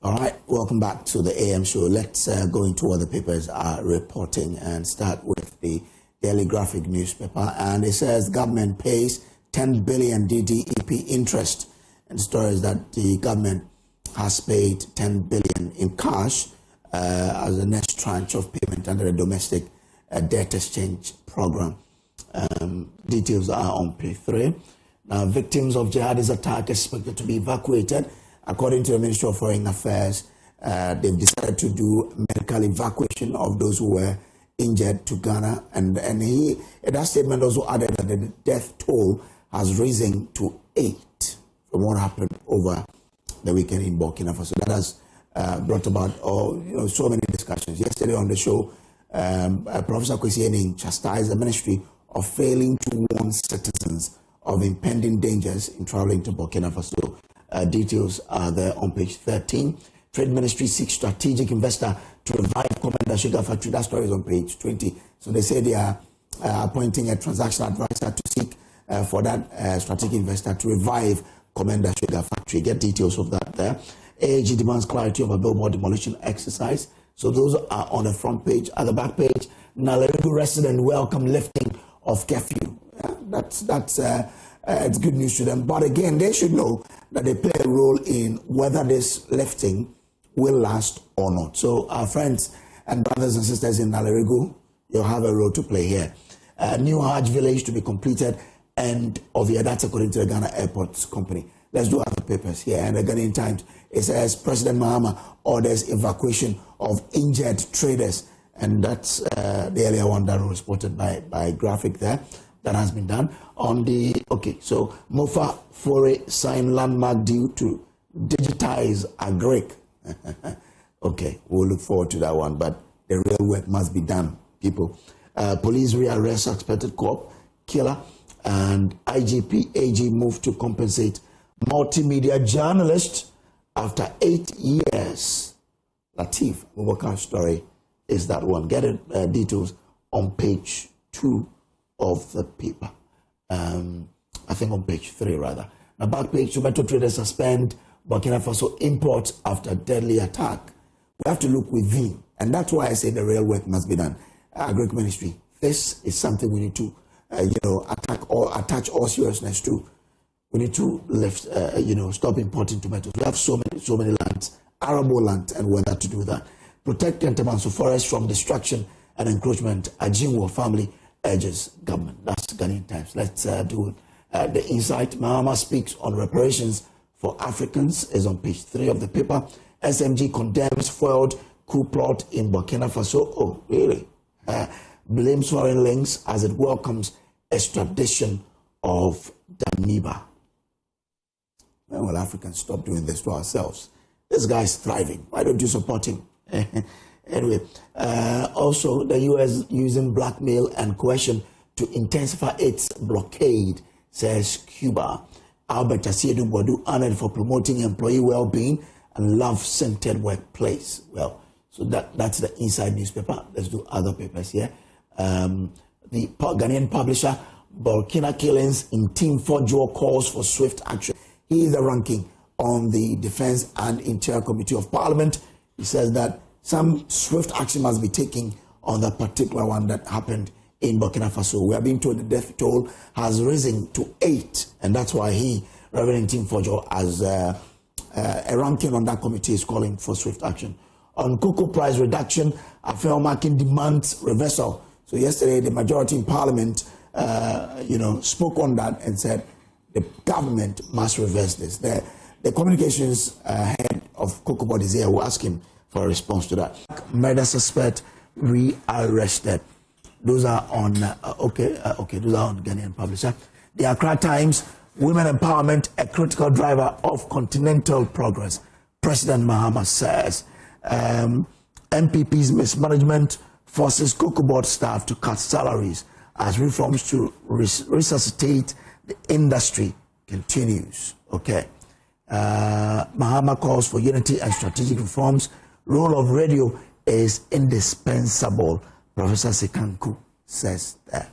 All right, welcome back to the AM show. Let's go into what the papers are reporting and start with the Daily Graphic newspaper. And it says government pays 10 billion DDEP interest. And the story is that the government has paid 10 billion in cash as the next tranche of payment under the domestic debt exchange program. Details are on page 3. Now, victims of jihadist attack expected to be evacuated. According to the Ministry of Foreign Affairs, they've decided to do medical evacuation of those who were injured to Ghana. And in that statement also added that the death toll has risen to 8 from what happened over the weekend in Burkina Faso. That has brought about so many discussions. Yesterday on the show, Professor Kwesi Ening chastised the ministry of failing to warn citizens of impending dangers in traveling to Burkina Faso. Details are there on page 13. Trade Ministry seeks strategic investor to revive Commander Sugar Factory. That story is on page 20. So they say they are appointing a transaction advisor to seek for that strategic investor to revive Commander Sugar Factory. Get details of that there. AAG demands clarity of a billboard demolition exercise. So those are on the front page. At the back page, Nalerigu resident welcome lifting of curfew. That's it's good news to them. But again, they should know that they play a role in whether this lifting will last or not. So our friends and brothers and sisters in Nalerigu, you'll have a role to play here. New Hajj village to be completed end of year. That's according to the Ghana Airports Company. Let's do other papers here. And the Ghanaian Times, it says President Mahama orders evacuation of injured traders. And that's the earlier one that was reported by Graphic there. That has been done on the so Mofa Fore signed landmark deal to digitize Agric. Okay, we'll look forward to that one, but the real work must be done, people. Police rearrest suspected cop killer, and IGP AG moved to compensate multimedia journalist after 8 years. Latif Mubakar's story is that one. Get it details on page 2 of the paper. I think on page 3 rather. Now back page, tomato traders suspend Burkina Faso imports after deadly attack. We have to look within, and that's why I say the real work must be done. Agric Ministry, this is something we need to attach all seriousness to. We need to lift, stop importing tomatoes. We have so many lands, arable land, and weather to do that. Protect Entamanso forest from destruction and encroachment. Ajinwo family urges government. That's Ghanaian Times. Let's do the insight. Mahama speaks on reparations for Africans is on page 3 of the paper. SMG condemns foiled coup plot in Burkina Faso. Oh, really? Blames foreign links as it welcomes extradition of Damiba. When will Africans stop doing this to ourselves? This guy's thriving. Why don't you support him? Anyway, also the U.S. using blackmail and coercion to intensify its blockade, says Cuba. Albert Asiedu Bodu honored for promoting employee well-being and love-centered workplace. Well, so that's the inside newspaper. Let's do other papers here. The Ghanaian publisher, Burkina killings in Team Kwadwo calls for swift action. He is the ranking on the Defense and Interior Committee of Parliament. He says that some swift action must be taken on the particular one that happened in Burkina Faso. We are being told the death toll has risen to 8, and that's why Reverend Tim Fojo, as a ranking on that committee, is calling for swift action. On cocoa price reduction, Afel Makin demands reversal. So yesterday, the majority in Parliament, spoke on that and said the government must reverse this. The communications head of Cocoa Bodies here will ask him for a response to that. Murder suspect rearrested. Those are on those are on Ghanaian publisher. The Accra Times, women empowerment a critical driver of continental progress. President Mahama says MPP's mismanagement forces Cocoa Board staff to cut salaries as reforms to resuscitate the industry continues. Mahama calls for unity and strategic reforms. Role of radio is indispensable. Professor Sekanku says that.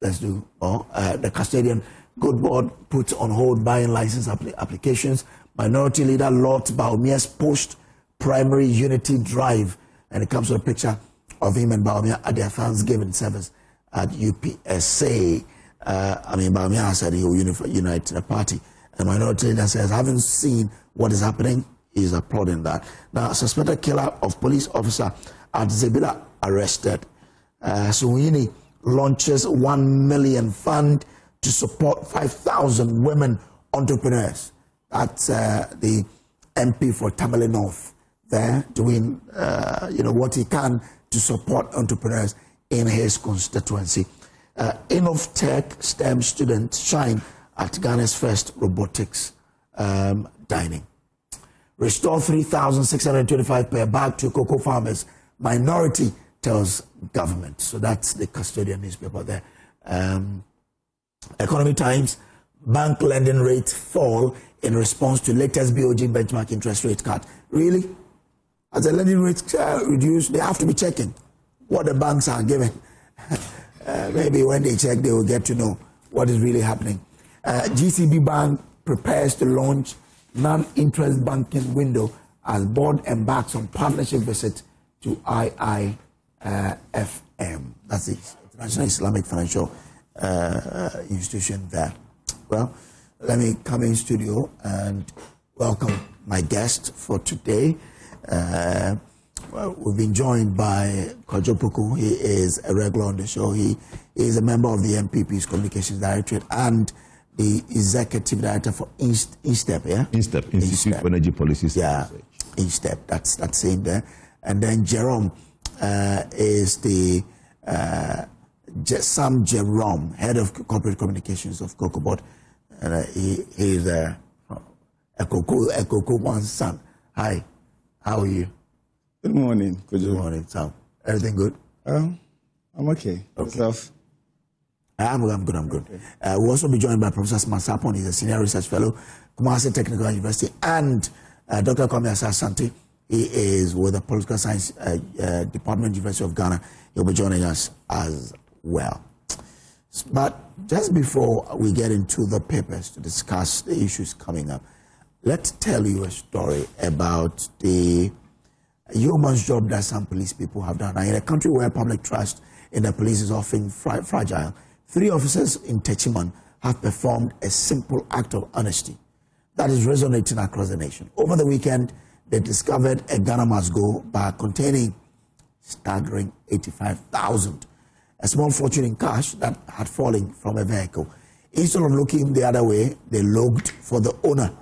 Let's do the custodian good board puts on hold buying license applications. Minority Leader Lord Baumia's post-primary unity drive. And it comes with a picture of him and Baumia at their Thanksgiving service at UPSA. Baumia said he will unite the party. And Minority Leader says, having seen what is happening, he is applauding that. Now, suspected killer of police officer at Zebila arrested. Suwini launches 1 million fund to support 5,000 women entrepreneurs. That's the MP for Tamale North there doing what he can to support entrepreneurs in his constituency. InnovTech STEM students shine at Ghana's first robotics dining. Restore 3,625 per bag to cocoa farmers. Minority tells government. So that's the custodian newspaper there. Economy Times, bank lending rate fall in response to latest BOG benchmark interest rate cut. Really? As the lending rates reduce, they have to be checking what the banks are giving. Maybe when they check, they will get to know what is really happening. GCB Bank prepares to launch non-interest banking window as board embarks on partnership visit to IIFM. That's the International Islamic Financial Institution there. Well, let me come in studio and welcome my guest for today. We've been joined by Kwadwo Poku. He is a regular on the show. He is a member of the MPP's Communications Directorate and the Executive Director for INSTEP, yeah? INSTEP, Institute for Energy Policies. Yeah, INSTEP, that's in there. And then Jerome is the Sam Jerome, Head of Corporate Communications of COCOBOD. And he is a Coco one's son. Hi, how are you? Good morning, Kwadwo. Good morning, Sam. Everything good? I'm okay. Yourself? I'm good. Okay. We'll also be joined by Professor Mansapon. He's a Senior Research Fellow, Kumasi Technical University, and Dr. Kwame Asante. He is with the Political Science Department, University of Ghana. He'll be joining us as well. But just before we get into the papers to discuss the issues coming up, let's tell you a story about the yeoman's job that some police people have done. Now, in a country where public trust in the police is often fragile, 3 officers in Techiman have performed a simple act of honesty that is resonating across the nation. Over the weekend, they discovered a Ghana must go bag containing staggering 85,000, a small fortune in cash that had fallen from a vehicle. Instead of looking the other way, they looked for the owner.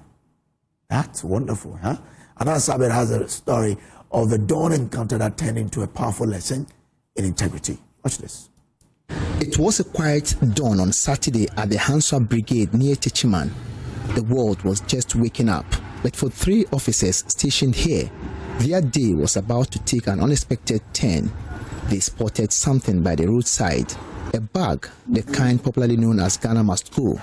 That's wonderful, huh? Another Sabbath has a story of the dawn encounter that turned into a powerful lesson in integrity. Watch this. It was a quiet dawn on Saturday at the Hanswa Brigade near Techiman. The world was just waking up, but for 3 officers stationed here, their day was about to take an unexpected turn. They spotted something by the roadside, a bag, the kind popularly known as Ghana must go.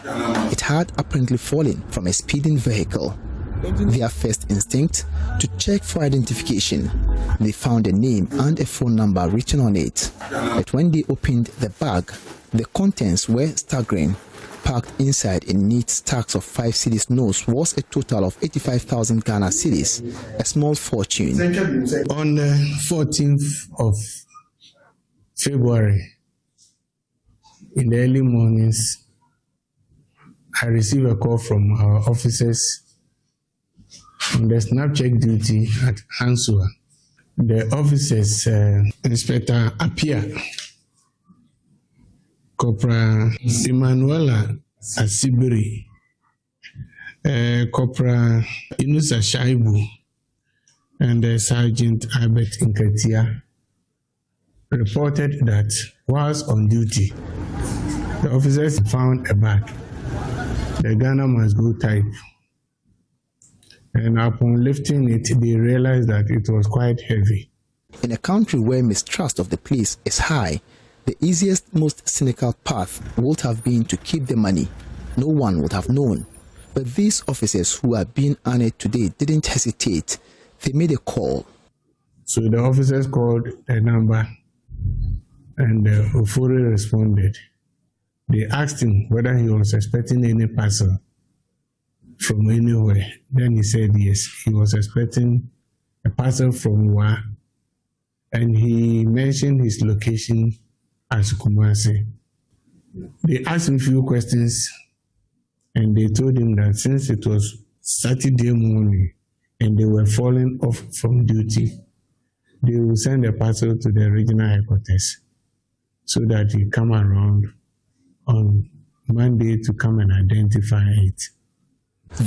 It had apparently fallen from a speeding vehicle. Their first instinct, to check for identification. They found a name and a phone number written on it. But when they opened the bag, the contents were staggering. Packed inside in neat stacks of 5 cedis notes was a total of 85,000 Ghana cedis, a small fortune. On the 14th of February, in the early mornings, I received a call from our officers on the snap check duty at Hanswa. The officers, Inspector Apia, Corporal Emanuela Asibiri, Corporal Inusa Shaibu, and Sergeant Albert Nkatia reported that whilst on duty, the officers found a bag, the Ghana must go type. And upon lifting it, they realized that it was quite heavy. In a country where mistrust of the police is high, the easiest, most cynical path would have been to keep the money. No one would have known. But these officers who are being honored today didn't hesitate. They made a call. So the officers called a number and Ofori responded. They asked him whether he was expecting any parcel. from anywhere. Then he said yes, he was expecting a parcel from Wa, and he mentioned his location as Kumasi. They asked him a few questions, and they told him that since it was Saturday morning and they were falling off from duty, they will send a parcel to the regional headquarters so that he come around on Monday to come and identify it.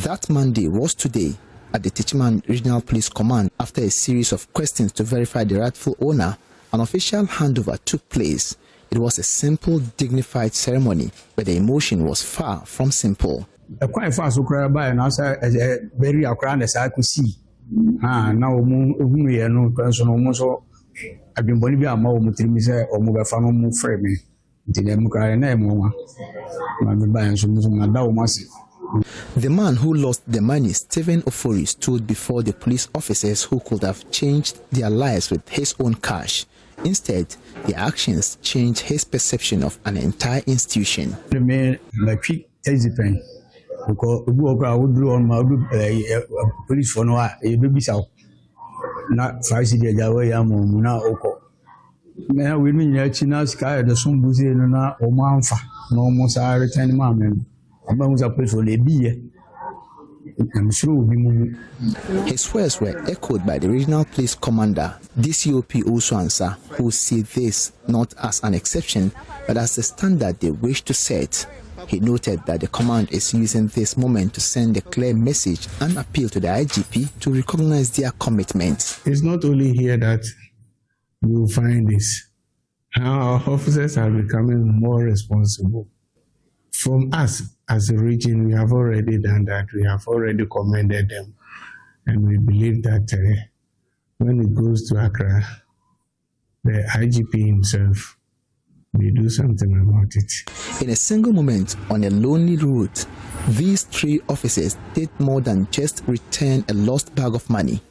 That Monday was today at the Techiman Regional Police Command. After a series of questions to verify the rightful owner, an official handover took place. It was a simple, dignified ceremony, but the emotion was far from simple. Quite fast, and also very around as I could see. Now, we are no person almost. I've been Bolivia, more Mutrimise or Mugafano Mufreme. The man who lost the money, Stephen Ofori, stood before the police officers who could have changed their lives with his own cash. Instead, the actions changed his perception of an entire institution. Because I would do on my police for no baby south. Not 5 cities away, I'm now oko. Now we mean China sky, the Sumbuzi, or Manfa, no more I return mamma. Among the place for the beer. I'm sure his words were echoed by the regional police commander, DCOP Usuansa, who see this not as an exception, but as the standard they wish to set. He noted that the command is using this moment to send a clear message and appeal to the IGP to recognize their commitment. It's not only here that you will find this. Our officers are becoming more responsible. From us as a region, we have already done that. We have already commended them. And we believe that when it goes to Accra, the IGP himself will do something about it. In a single moment on a lonely route, these 3 officers did more than just return a lost bag of money.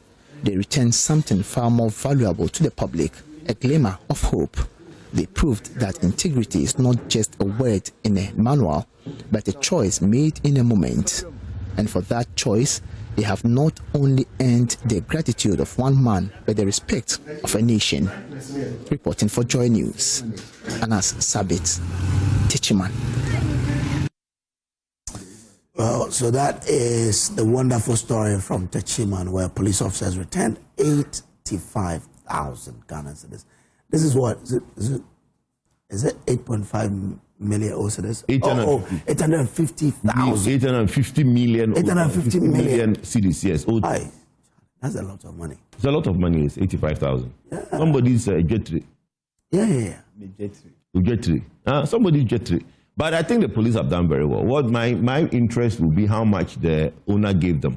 They returned something far more valuable to the public, a glimmer of hope. They proved that integrity is not just a word in a manual, but a choice made in a moment. And for that choice, they have not only earned the gratitude of one man, but the respect of a nation. Reporting for Joy News, Anas Sabit, Techiman. Well, so that is the wonderful story from Techiman, where police officers returned 85,000 Ghana cedis. This is what? Is it 8.5 million cedis? 850,000. 850 million. 850 million cedis, yes. That's a lot of money. It's a lot of money, it's 85,000. Yeah. Somebody's jetry. Yeah. Jetry. Somebody's jetry. But I think the police have done very well. What my interest will be how much the owner gave them.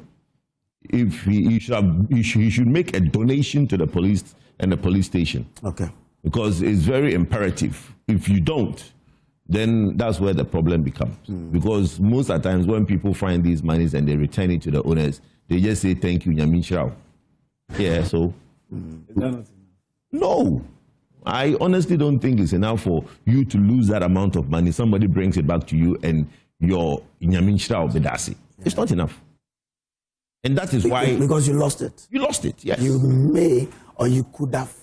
If he should make a donation to the police and the police station. Okay. Because it's very imperative. If you don't, then that's where the problem becomes. Because most of the times when people find these monies and they return it to the owners, they just say, thank you, Nyamin Shao. Yeah, so. Is that not enough? No. I honestly don't think it's enough for you to lose that amount of money. Somebody brings it back to you and your Nyamin Shao Bedasi. It's not enough. And that is why. Because you lost it. You lost it, yes. You may, or you could have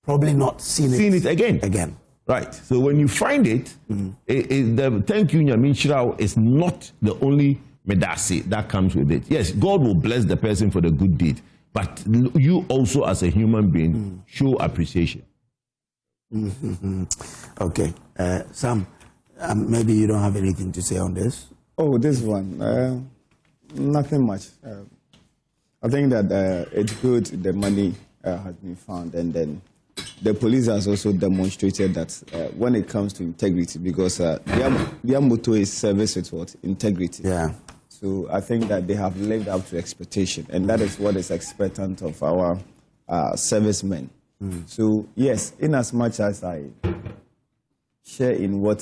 probably not seen it again. Right. So when you find it, the thank you, Nyamin Shao, is not the only medasi that comes with it. Yes, God will bless the person for the good deed, but you also as a human being show appreciation. Okay. Sam, maybe you don't have anything to say on this? Oh, this one. Nothing much. I think that it's good the money has been found, and then the police has also demonstrated that when it comes to integrity, because their motto is service with what? Integrity. Yeah. So I think that they have lived up to expectation, and that is what is expectant of our servicemen. So yes, in as much as I share in what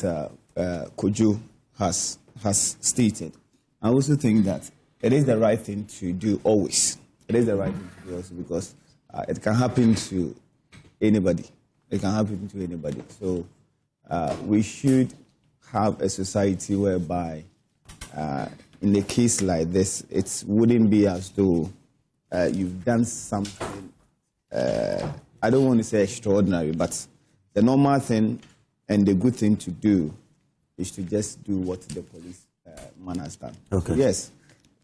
Kwadwo has stated, I also think that it is the right thing to do always. It is the right thing to do also because it can happen to anybody. It can happen to anybody. So we should have a society whereby in a case like this, it wouldn't be as though you've done something, I don't want to say extraordinary, but the normal thing and the good thing to do is to just do what the police man has done. Okay. Yes,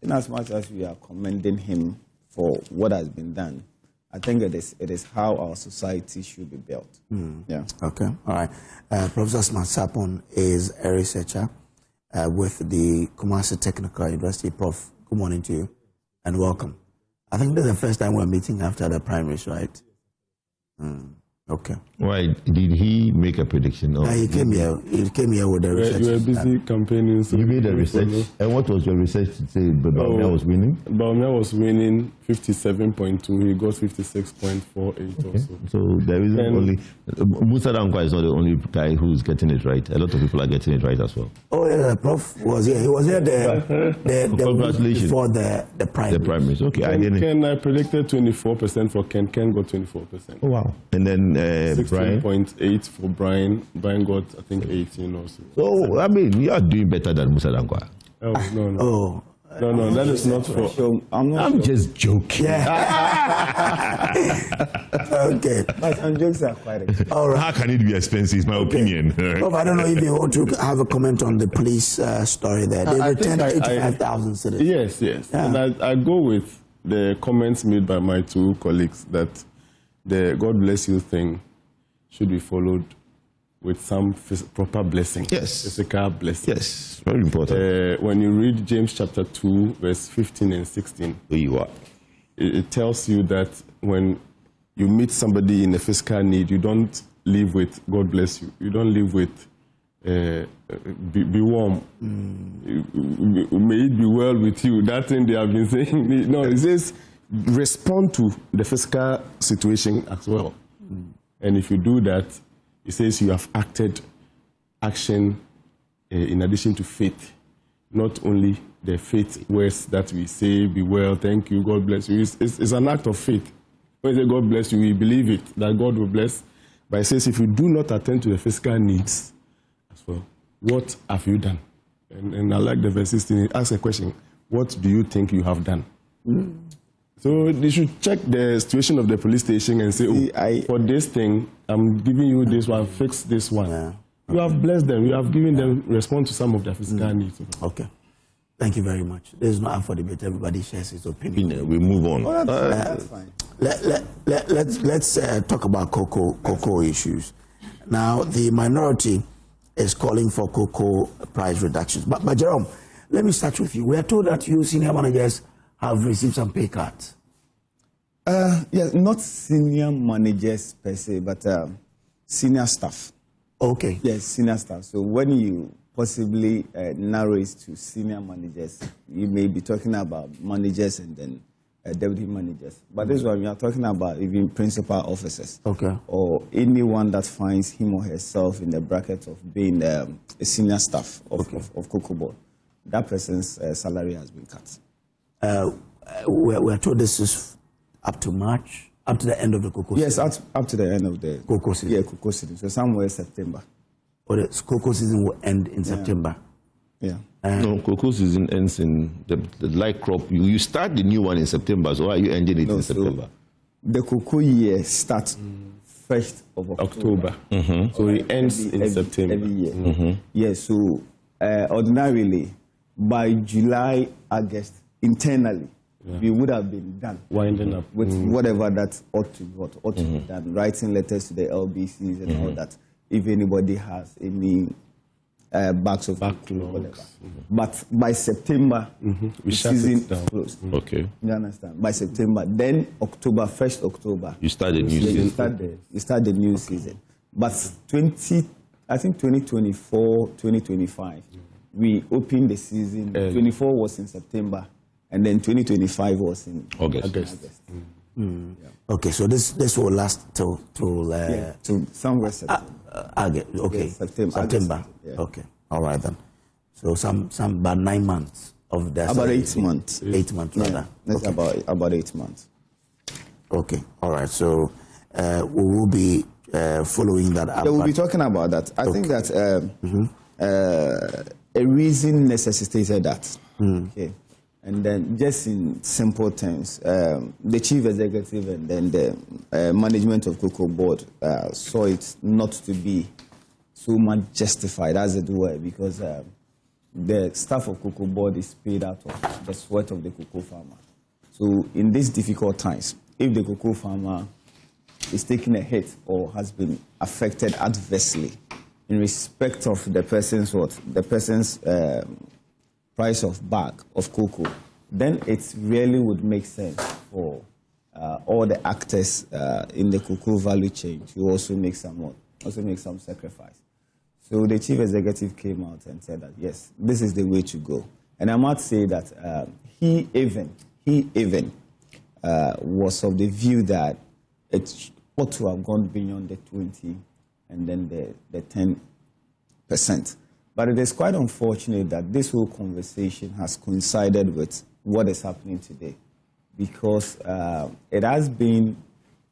in as much as we are commending him for what has been done, I think it is how our society should be built. Yeah. Okay, all right. Professor Smart Sapon is a researcher with the Kumasi Technical University. Prof, good morning to you and welcome. I think this is the first time we're meeting after the primaries, right? Okay. Why did he make a prediction? He came here with the research. You were busy campaigning. So you made a research. And what was your research to say Baumia was winning? Baumia was winning 57.2. He got 56.48 also. So there isn't only... Musa Dankwa is not the only guy who's getting it right. A lot of people are getting it right as well. Oh, yeah, Prof was here. He was here the Congratulations. Before the primaries. The primaries, okay. I predicted 24% for Ken. Ken got 24%. Oh, wow. And then Brian? 16.8 for Brian. Brian got, I think, 18 also. So, I mean, you are doing better than Musa Dankwa. Oh, no. Oh. No, that is not for... So I'm just joking. Okay. But some jokes are quite expensive. All right. How can it be expensive? It's my opinion. Prof, I don't know if you want to have a comment on the police story there. They returned 85,000 citizens. Yes. Yeah. And I go with the comments made by my two colleagues that the God bless you thing should be followed with some proper blessing. Yes. Physical blessing. Yes, very important. When you read James chapter 2, verse 15 and 16, it tells you that when you meet somebody in a physical need, you don't live with God bless you. You don't live with be warm. May it be well with you. That thing they have been saying. No, it says respond to the physical situation as well. And if you do that, it says you have acted action in addition to faith. Not only the faith words that we say, be well, thank you, God bless you. It's an act of faith. When we say God bless you, we believe it, that God will bless. But it says if you do not attend to the physical needs as well, what have you done? And I like the verse 16. It asks a question, what do you think you have done? So they should check the situation of the police station and say, for this thing, I'm giving you this one, fix this one. Yeah. You have blessed them. You have given them response to some of their physical needs. Okay. Thank you very much. There's no for debate. Everybody shares his opinion. We move on. Oh, that's fine. Let's talk about cocoa issues. Now, the minority is calling for cocoa price reductions. But Jerome, let me start with you. We are told that you senior managers have received some pay cuts. Yes, not senior managers per se, but senior staff. Okay. Yes, senior staff. So when you possibly narrow it to senior managers, you may be talking about managers and then deputy managers. But this one, we are talking about even principal officers. Okay. Or anyone that finds him or herself in the bracket of being a senior staff of Cocoa Board. That person's salary has been cut. We're told this is up to March, up to the end of the cocoa season. Yes, up to the end of the cocoa season. Yeah, cocoa season. So somewhere September. Or the cocoa season will end in September. Yeah. No, cocoa season ends in the light crop. You start the new one in September, so why are you ending it in September? So the cocoa year starts 1st of October. So it ends in September. Every year. Yes, so ordinarily, by July, August, internally, we would have been done. Winding up. With whatever that ought to be done. Writing letters to the LBCs and all that. If anybody has any backlogs, whatever. But by September, the season is closed. Okay. You understand? By September, then October, 1st October, you start the new season. You start the new season. But 2024, 2025, we opened the season. 24 was in September, and then 2025 was in August. Okay, so this will last till somewhere September. Okay, yes, September. August, yeah. Okay, all right then. So some about 9 months of that. About 8 months. 8 months, rather. That's about 8 months. Okay, all right. So we will be following that up. We'll be talking about that. I think that a reason necessitated that. Okay. And then, just in simple terms, the chief executive and then the management of Cocoa Board saw it not to be so much justified, as it were, because the staff of Cocoa Board is paid out of the sweat of the cocoa farmer. So, in these difficult times, if the cocoa farmer is taking a hit or has been affected adversely in respect of the person's price of bag of cocoa, then it really would make sense for all the actors in the cocoa value chain to also make some sacrifice. So the chief executive came out and said that yes, this is the way to go. And I might say that he even was of the view that it ought to have gone beyond the 20 and then the 10%. But it is quite unfortunate that this whole conversation has coincided with what is happening today, because it has been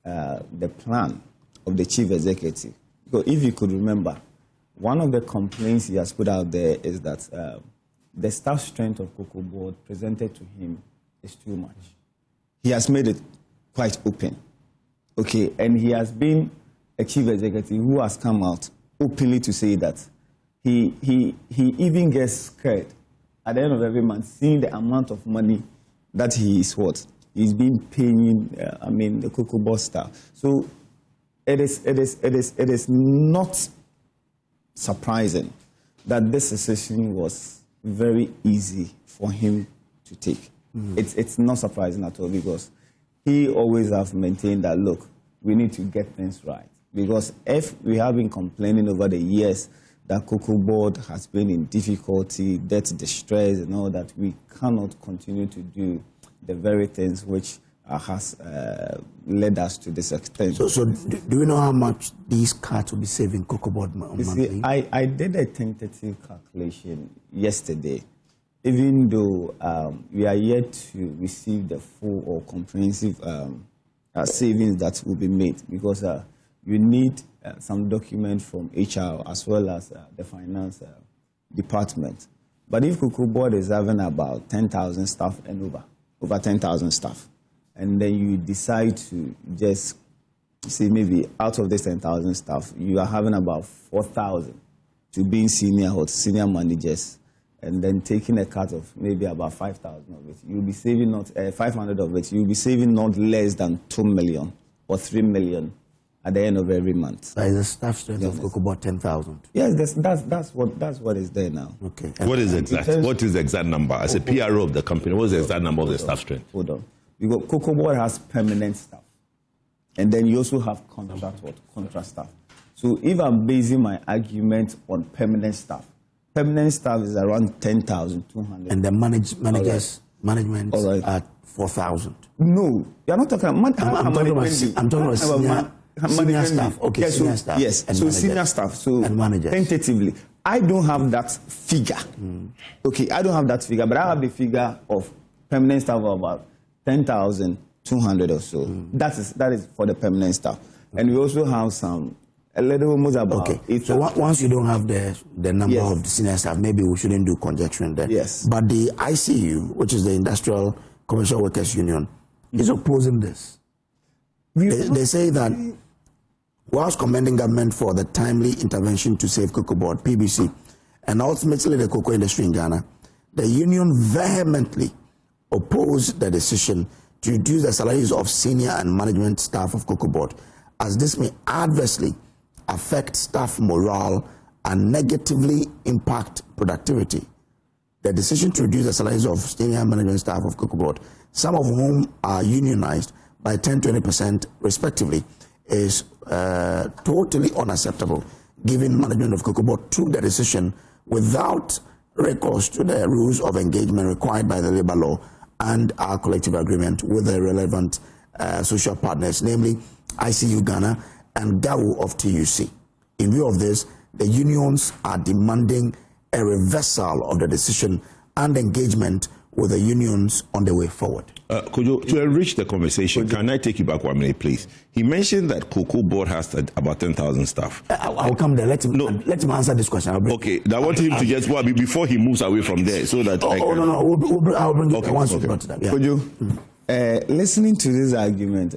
the plan of the chief executive. Because if you could remember, one of the complaints he has put out there is that the staff strength of Cocoa Board presented to him is too much. He has made it quite open. Okay, and he has been a chief executive who has come out openly to say that he even gets scared at the end of every month, seeing the amount of money that he's been paying, the Cocoa Board staff. So it is not surprising that this decision was very easy for him to take. It's not surprising at all, because he always have maintained that, look, we need to get things right. Because if we have been complaining over the years that Cocoa Board has been in difficulty, debt distress, and all that, we cannot continue to do the very things which has led us to this extent. So do you know how much these cards will be saving Cocoa Board monthly? See, I did a tentative calculation yesterday. Even though we are yet to receive the full or comprehensive savings that will be made, because you need some document from HR as well as the finance department. But if Cocoa Board is having about 10,000 staff and over 10,000 staff, and then you decide to just say maybe out of this 10,000 staff, you are having about 4,000 to being senior managers, and then taking a cut of maybe about 5,000 of it, you'll be saving not 500 of it, you'll be saving not less than 2 million or 3 million at the end of every month. That is the staff strength of Cocoa Board 10,000. Yes, that's what is there now. Okay. What is the exact number? As a PRO of the company, what is the exact number of the staff strength? Hold on. Because Cocoa Board has permanent staff, and then you also have contract staff. So if I'm basing my argument on permanent staff is around 10,200. And the management at 4,000. No, you're not talking about I'm talking about senior staff. Okay, yeah, senior staff. Yes, and so managers. senior staff. So and managers. Tentatively, I don't have that figure. Okay, I don't have that figure, but I have the figure of permanent staff of about 10,200 or so. That is for the permanent staff. And we also have a little more about. Okay. So once you don't have the number of the senior staff, maybe we shouldn't do conjecture there. Yes. But the ICU, which is the Industrial Commercial Workers Union, is opposing this. They say that whilst commending government for the timely intervention to save Cocoa Board, PBC, and ultimately the cocoa industry in Ghana, the union vehemently opposed the decision to reduce the salaries of senior and management staff of Cocoa Board, as this may adversely affect staff morale and negatively impact productivity. The decision to reduce the salaries of senior management staff of Cocoa Board, some of whom are unionized by 10-20% respectively, is totally unacceptable, given management of Cocoa Board took the decision without recourse to the rules of engagement required by the labor law and our collective agreement with the relevant social partners, namely ICU Ghana and GAWU of TUC. In view of this, the unions are demanding a reversal of the decision and engagement with the unions on the way forward. To enrich the conversation, can I take you back 1 minute, please? He mentioned that Cocoa Board has about 10,000 staff. I'll come there. Let him answer this question. Okay, I want him to just before he moves away from there, so that I'll bring it once okay. we got to that. Yeah. Could you, listening to this argument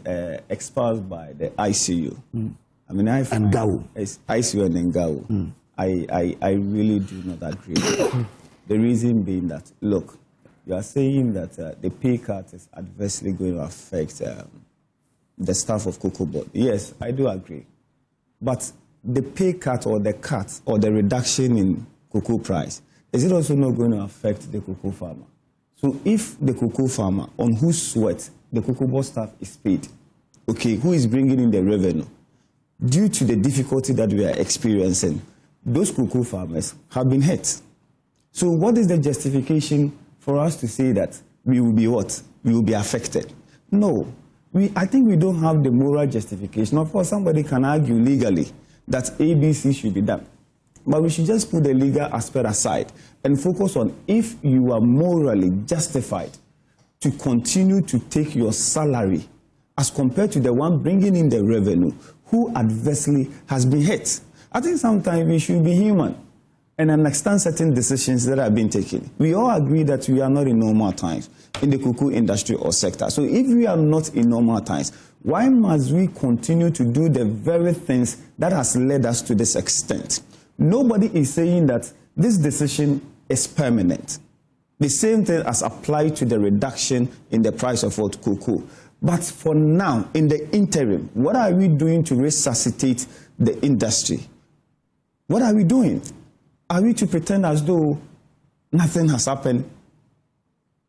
espoused by the ICU, I mean, and GAU. ICU and GAU, I really do not agree. The reason being that, look, you are saying that the pay cut is adversely going to affect the staff of Cocoa Board. Yes, I do agree. But the pay cut or the reduction in cocoa price, is it also not going to affect the cocoa farmer? So if the cocoa farmer on whose sweat the Cocoa Board staff is paid, okay, who is bringing in the revenue, due to the difficulty that we are experiencing, those cocoa farmers have been hurt. So what is the justification for us to say that we will be what? We will be affected? No. I think we don't have the moral justification. Of course, somebody can argue legally that ABC should be done. But we should just put the legal aspect aside and focus on if you are morally justified to continue to take your salary as compared to the one bringing in the revenue who adversely has been hit. I think sometimes we should be human and understand certain decisions that have been taken. We all agree that we are not in normal times in the cocoa industry or sector. So if we are not in normal times, why must we continue to do the very things that has led us to this extent? Nobody is saying that this decision is permanent. The same thing as applied to the reduction in the price of what cocoa. But for now, in the interim, what are we doing to resuscitate the industry? What are we doing? Are we to pretend as though nothing has happened?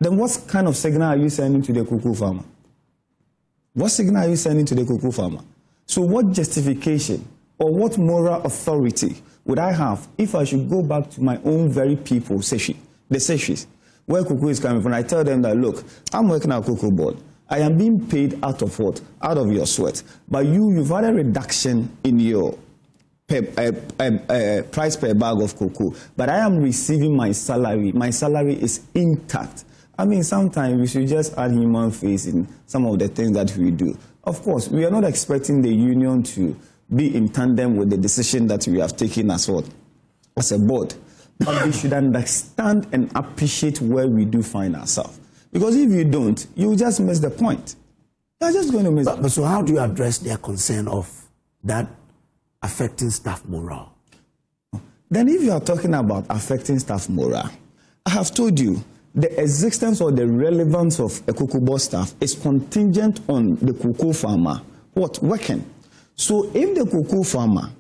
Then what kind of signal are you sending to the cocoa farmer? What signal are you sending to the cocoa farmer? So what justification or what moral authority would I have if I should go back to my own very people, the Seshis, where cocoa is coming from? I tell them that, look, I'm working at Cocoa Board. I am being paid out of what? Out of your sweat. But you've had a reduction in your price per bag of cocoa. But I am receiving my salary. My salary is intact. I mean, sometimes we should just add human face in some of the things that we do. Of course, we are not expecting the union to be in tandem with the decision that we have taken as a board. But we should understand and appreciate where we do find ourselves. Because if you don't, you just miss the point. You're just going to miss But so how do you address their concern of that affecting staff morale? Then if you are talking about affecting staff morale, I have told you, the existence or the relevance of a Cocoa Board staff is contingent on the cocoa farmer working. So if the cocoa farmer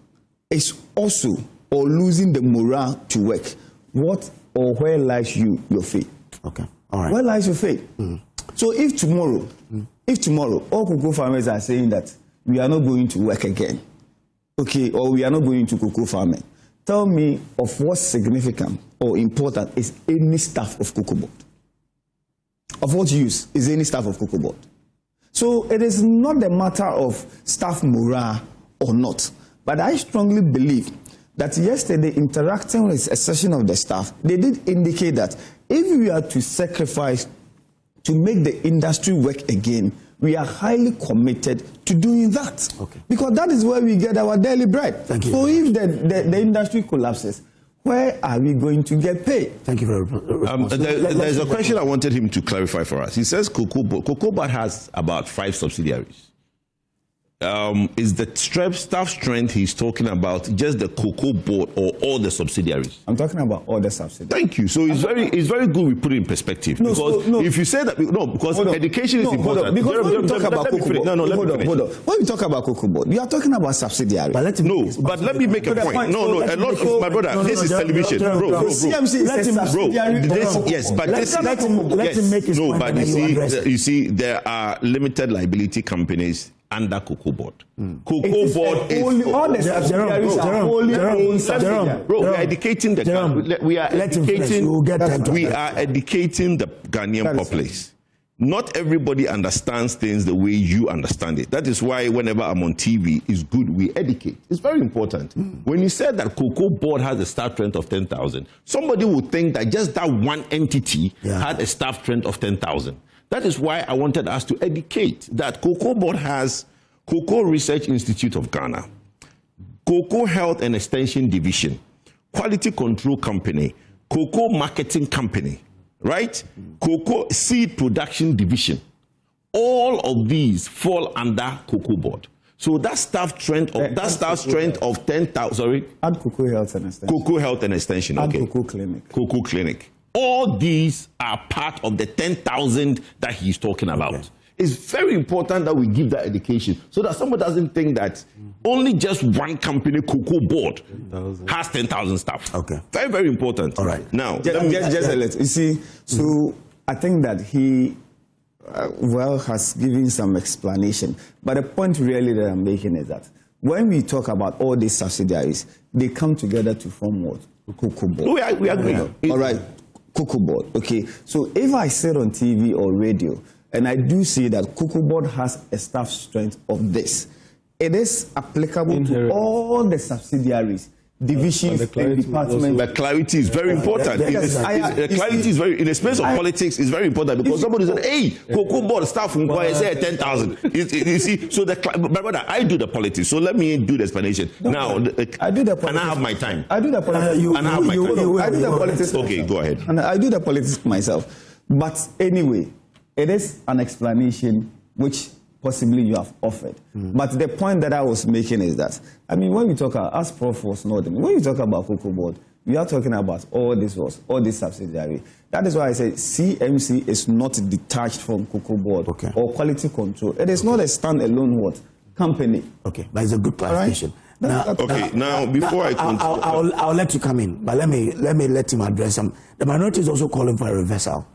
is also or losing the morale to work, what or where lies your fate? Okay, all right. Where lies your fate? So if tomorrow all cocoa farmers are saying that we are not going to work again, okay, or we are not going to cocoa farming, tell me of what significant or important is any staff of Cocoa Board? Of what use is any staff of Cocoa Board? So it is not a matter of staff morale or not. But I strongly believe that yesterday, interacting with a session of the staff, they did indicate that if we are to sacrifice to make the industry work again, we are highly committed to doing that. Okay. Because that is where we get our daily bread. Thank you. So if the industry collapses, where are we going to get paid? Thank you very much. There's a question I wanted him to clarify for us. He says Cocoa Board has about 5 subsidiaries. Is the staff strength he's talking about just the Cocoa Board or all the subsidiaries? I'm talking about all the subsidiaries. Thank you. So it's very good we put it in perspective. If you say that, because education is important. Because when we talk about Cocoa Board, hold on. When we talk about Cocoa Board, we are talking about subsidiaries. But let me make a point. No, a lot of my brother. This is television, bro. CMC is a subsidiary. Yes, but this. Let him make his point. But you see, there are limited liability companies under Cocoa Board. Cocoa Board is all the subsidiaries are wholly owned subsidiaries. Bro, we are educating the we are educating the Ghanaian populace. not everybody understands things the way you understand it. That is why whenever I'm on TV, it's good we educate. It's very important. When you said that Cocoa Board has a staff strength of 10,000, somebody would think that just that one entity had a staff strength of 10,000. That is why I wanted us to educate that Cocoa Board has Cocoa Research Institute of Ghana, Cocoa Health and Extension Division, Quality Control Company, Cocoa Marketing Company, right? Cocoa Seed Production Division. All of these fall under Cocoa Board. So that staff strength of 10,000, sorry? Add Cocoa Health and Extension. Cocoa Health and Extension, Add okay. Cocoa Clinic. Cocoa Clinic. All these are part of the 10,000 that he's talking about. Okay. It's very important that we give that education so that someone doesn't think that only just one company, Cocoa Board, has 10,000 staff. Okay. Very, very important. All right. Now, just a little. You see, so I think that he, has given some explanation. But the point really that I'm making is that when we talk about all these subsidiaries, they come together to form what? Cocoa Board. We agree. All right. Cocoa Board. Okay. So if I said on TV or radio, and I do see that Cocoa Board has a staff strength of this, it is applicable to all the subsidiaries, divisions, and departments. The clarity is very important. The clarity is very, in the space of politics, is very important because somebody said, hey, Cocoa Board staff from say 10,000. You see, so brother, I do the politics, so let me do the explanation. Now, I do the politics. And I have my time. I do the politics. I do the politics. Okay, go ahead. And I do the politics myself. But anyway, it is an explanation which possibly you have offered. But the point that I was making is that, I mean, when we talk about, as Prof was noting, when you talk about Cocoa Board, we are talking about all this subsidiary. That is why I say CMC is not detached from Cocoa Board or quality control. It is not a standalone company. Okay, but it's a good clarification. Right? Now, before I continue, I'll let you come in, but let me let him address some. The minority is also calling for a reversal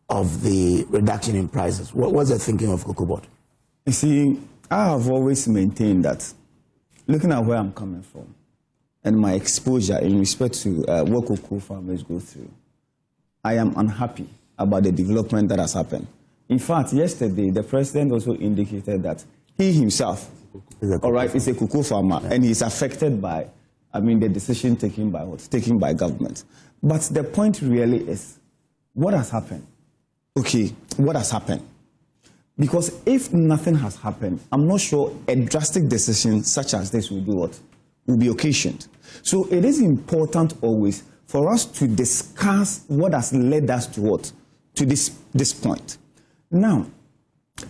of the reduction in prices. What's the thinking of Cocoa Board? You see, I have always maintained that, looking at where I'm coming from and my exposure in respect to what cocoa farmers go through, I am unhappy about the development that has happened. In fact, yesterday, the president also indicated that he himself, is a cocoa farmer, and he's affected by, the decision taken by government. But the point really is, what has happened? Okay, what has happened? Because if nothing has happened, I'm not sure a drastic decision such as this will do what? Will be occasioned. So it is important always for us to discuss what has led us to what? To this point. Now,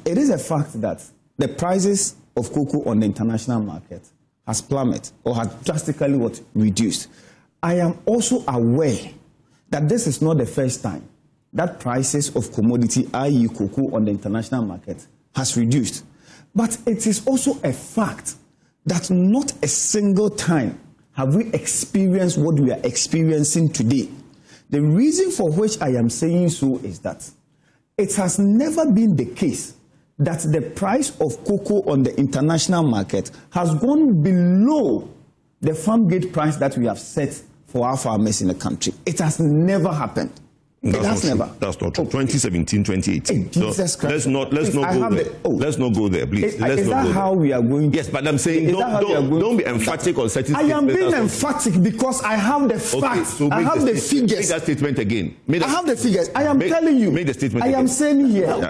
it is a fact that the prices of cocoa on the international market has plummeted or has drastically reduced. I am also aware that this is not the first time that prices of commodity, i.e. cocoa, on the international market has reduced. But it is also a fact that not a single time have we experienced what we are experiencing today. The reason for which I am saying so is that it has never been the case that the price of cocoa on the international market has gone below the farm gate price that we have set for our farmers in the country. It has never happened. That's not true. 2017, 2018. Jesus Christ. Let's not go there, please. Is that how we are going? Yes, but I'm saying don't be emphatic on certain statements. I am being emphatic because I have the facts. So I have the figures. Make that statement again. I have the figures. I am telling you. Make the statement I am saying here. So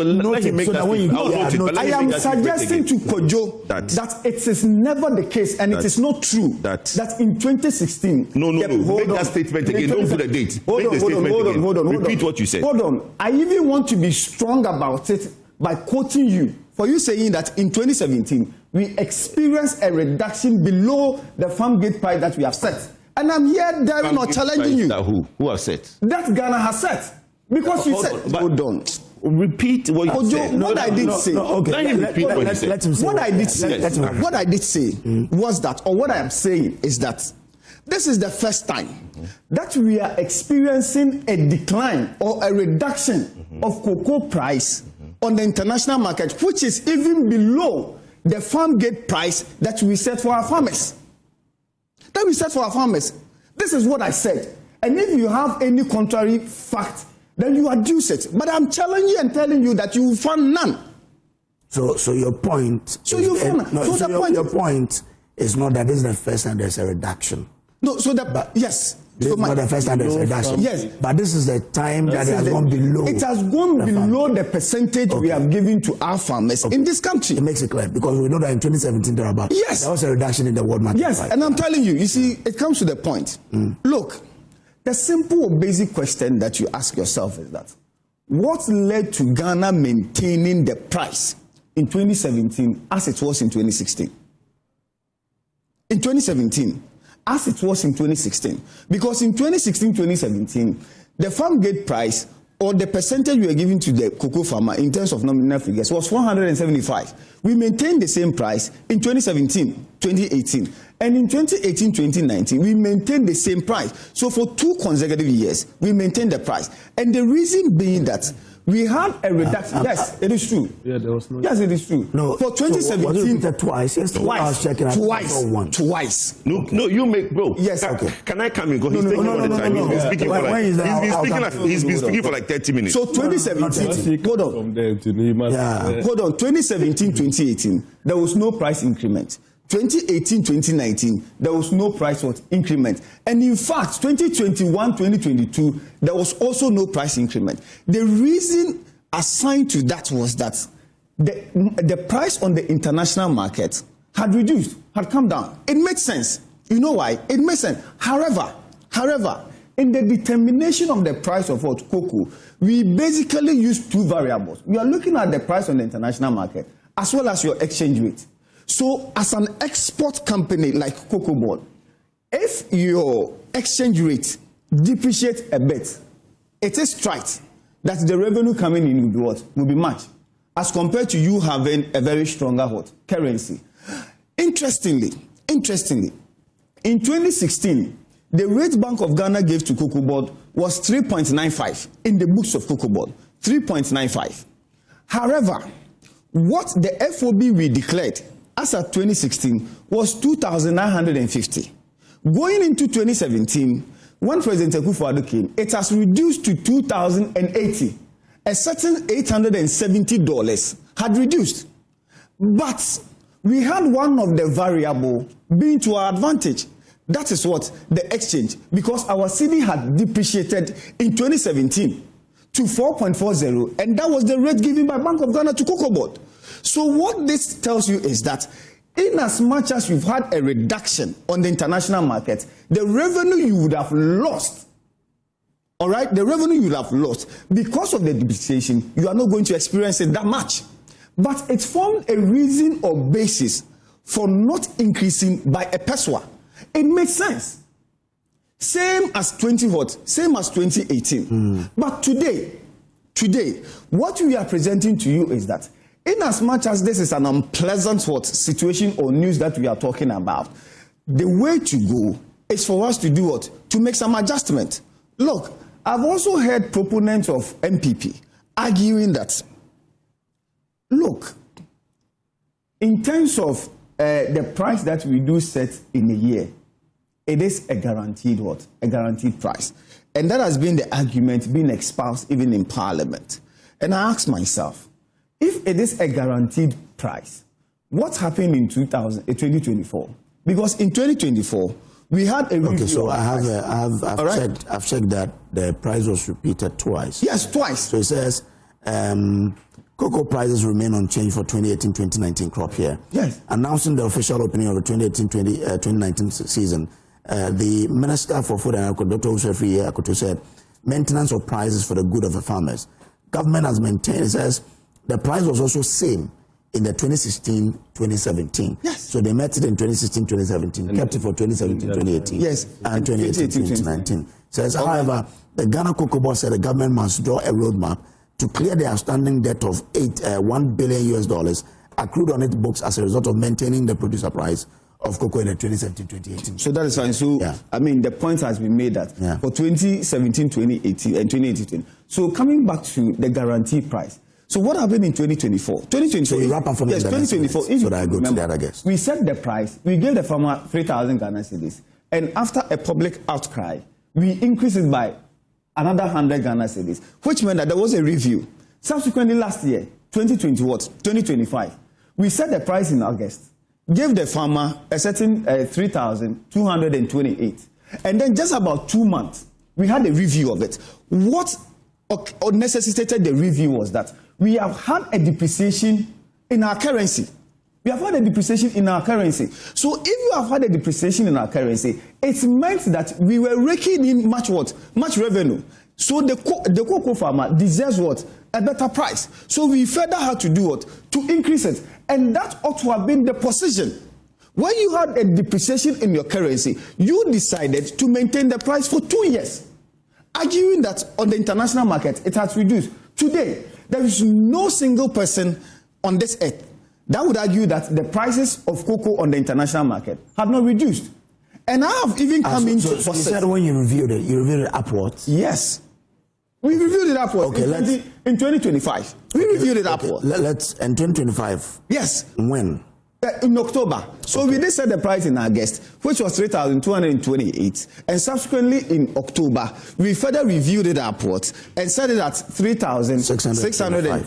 let him make that statement. I am suggesting to Kwadwo that it is never the case, and it is not true that in 2016. No. Make that statement again. Don't put a date. Hold on. Repeat what you said. Hold on. I even want to be strong about it by quoting you. For you saying that in 2017, we experienced a reduction below the farm gate price that we have set. And I'm here daring or challenging you. Who has set? That Ghana has set. Because you said. Hold on. Repeat what you said. What I did say. Let him repeat what he said. What I did say was that, or what I am saying is that this is the first time that we are experiencing a decline or a reduction of cocoa price on the international market, which is even below the farm gate price that we set for our farmers. This is what I said. And if you have any contrary fact then you adduce it. But I'm challenging you and telling you that you found none. So your point. So you found none. So your point is not that this is the first time there's a reduction. No, so that yes. This is not the first time there's a reduction. Yes. But this is the time that it has gone below. It has gone below the percentage we have given to our farmers in this country. It makes it clear because we know that in 2017 there was a reduction in the world market. Yes, and I'm telling you, see, it comes to the point. Look, the simple or basic question that you ask yourself is that what led to Ghana maintaining the price in 2017 as it was in 2016? In 2017, as it was in 2016. Because in 2016-2017, the farm gate price or the percentage we were giving to the cocoa farmer in terms of nominal figures was 475. We maintained the same price in 2017-2018. And in 2018-2019, we maintained the same price. So for 2 consecutive years, we maintained the price. And the reason being that we had a reduction. Yes, it is true. Yeah, there was no. Yes, it is true. No, for 2017, so twice. Yes, twice. I was checking out Twice. No, you make, bro. Yes, okay. Can I come in? Because he's taking all the time. He's been speaking for like he's been speaking for like 30 minutes. So 2017. Hold on. From there to the Hold on. 2017-2018, there was no price increment. 2018-2019, there was no price increment. And in fact, 2021-2022, there was also no price increment. The reason assigned to that was that the price on the international market had reduced, had come down. It made sense. You know why? It made sense. However, in the determination of the price of cocoa, we basically use 2 variables. We are looking at the price on the international market as well as your exchange rate. So as an export company like Cocoa Board, if your exchange rate depreciates a bit, it is right that the revenue coming in will be much as compared to you having a very stronger currency. Interestingly, in 2016, the rate Bank of Ghana gave to Cocoa Board was 3.95 in the books of Cocoa Board, 3.95. However, what the FOB we declared as at 2016 was 2,950. Going into 2017, when President Akufo-Addo came, it has reduced to 2,080. A certain $870 had reduced. But we had one of the variable being to our advantage. That is what? The exchange. Because our cedi had depreciated in 2017 to 4.40, and that was the rate given by Bank of Ghana to Cocoa Board. So what this tells you is that in as much as you've had a reduction on the international market, the revenue you would have lost, all right, the revenue you would have lost because of the depreciation, you are not going to experience it that much. But it formed a reason or basis for not increasing by a peswa. It makes sense. Same as 2018. But today, what we are presenting to you is that in as much as this is an unpleasant situation or news that we are talking about, the way to go is for us to do what? To make some adjustment. Look, I've also heard proponents of MPP arguing that, look, in terms of the price that we do set in a year, it is a guaranteed what? A guaranteed price. And that has been the argument being espoused even in Parliament. And I ask myself, if it is a guaranteed price, what happened in 2024? Because in 2024, we had a review. Okay, so I've checked that the price was repeated twice. Yes, twice. So it says cocoa prices remain unchanged for 2018-2019 crop year. Yes. Announcing the official opening of the 2018-2019 season, the Minister for Food and Agriculture, Dr. Usefri Akoto, said maintenance of prices for the good of the farmers. Government has maintained, it says, the price was also same in the 2016-2017. Yes. So they met it in 2016-2017, kept it for 2017-2018. Yes. And 2018-2019. Says, however, the Ghana Cocoa Board said the government must draw a roadmap to clear the outstanding debt of $1 billion accrued on its books as a result of maintaining the producer price of cocoa in the 2017-2018. So that is fine. So, yeah. I mean, the point has been made that for 2017-2018 and 2018-2020. So coming back to the guaranteed price. So what happened in 2024? 2024. So you wrap up for me. Yes, 2024. So that I go to that, I guess. We set the price. We gave the farmer 3,000 Ghana cedis. And after a public outcry, we increased it by another 100 Ghana cedis, which meant that there was a review. Subsequently, last year, 2025, we set the price in August, gave the farmer a certain 3,228. And then just about 2 months, we had a review of it. What necessitated the review was that we have had a depreciation in our currency. We have had a depreciation in our currency. So if you have had a depreciation in our currency, it meant that we were raking in much revenue. So the cocoa farmer deserves what? A better price. So we further had to do what? To increase it. And that ought to have been the position. When you had a depreciation in your currency, you decided to maintain the price for 2 years, arguing that on the international market, it has reduced. Today, there is no single person on this earth that would argue that the prices of cocoa on the international market have not reduced. And I have even come into... So you said when you reviewed it upwards? Yes. We reviewed it upwards in 2025. We reviewed it upwards. Let's, in 2025? Yes. When? In October. So we did set the price in August, which was 3,228. And subsequently in October, we further reviewed it upwards and set it at 3,605.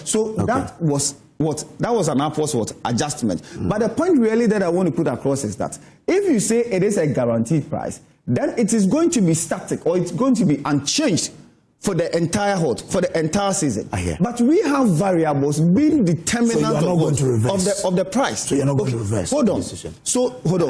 So that was what? That was an upwards adjustment. But the point really that I want to put across is that if you say it is a guaranteed price, then it is going to be static, or it's going to be unchanged for the entire season. But we have variables being determinant of the price. So you're not going to reverse the decision. Hold on.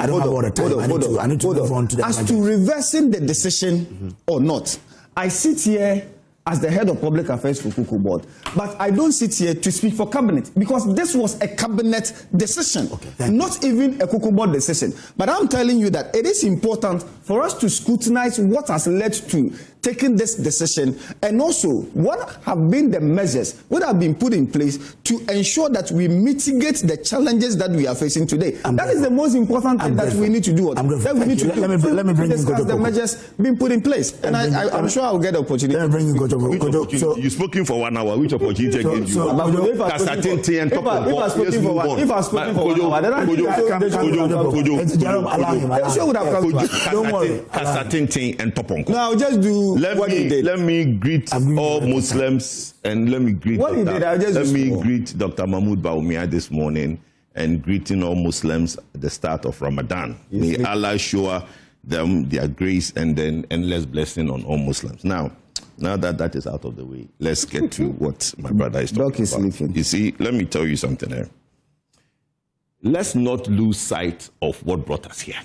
I need to move on to the as to reversing the decision or not, I sit here as the head of public affairs for Cocoa Board, but I don't sit here to speak for cabinet, because this was a cabinet decision, not even a Cocoa Board decision. But I'm telling you that it is important for us to scrutinize what has led to taking this decision, and also what have been the measures that have been put in place to ensure that we mitigate the challenges that we are facing today. That is the most important thing that we need to do. Let me bring discuss the measures being put in place, and I'm sure I'll get the opportunity. Let me bring you You've spoken for 1 hour. Which opportunity gave you? If I've spoken for 1 hour, then don't worry. No, I'll just do what he did. Let me greet all Muslims, and let me greet greet Dr. Mahmoud Baumia this morning, and greeting all Muslims at the start of Ramadan. May Allah shower them their grace and endless blessing on all Muslims. Now that is out of the way, let's get to what my brother is talking about. You see, let me tell you something here. Let's not lose sight of what brought us here.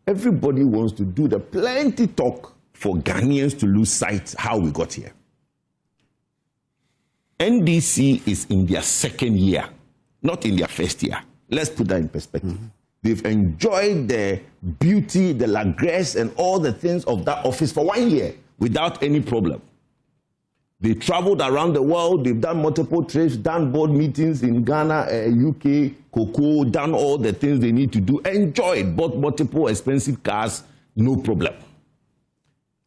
Everybody wants to do the plenty talk for Ghanaians to lose sight how we got here. NDC is in their second year, not in their first year. Let's put that in perspective. They've enjoyed the beauty, the largesse, and all the things of that office for 1 year without any problem. They traveled around the world, they've done multiple trips, done board meetings in Ghana, UK, Cocoa, done all the things they need to do, enjoyed, bought multiple expensive cars, no problem.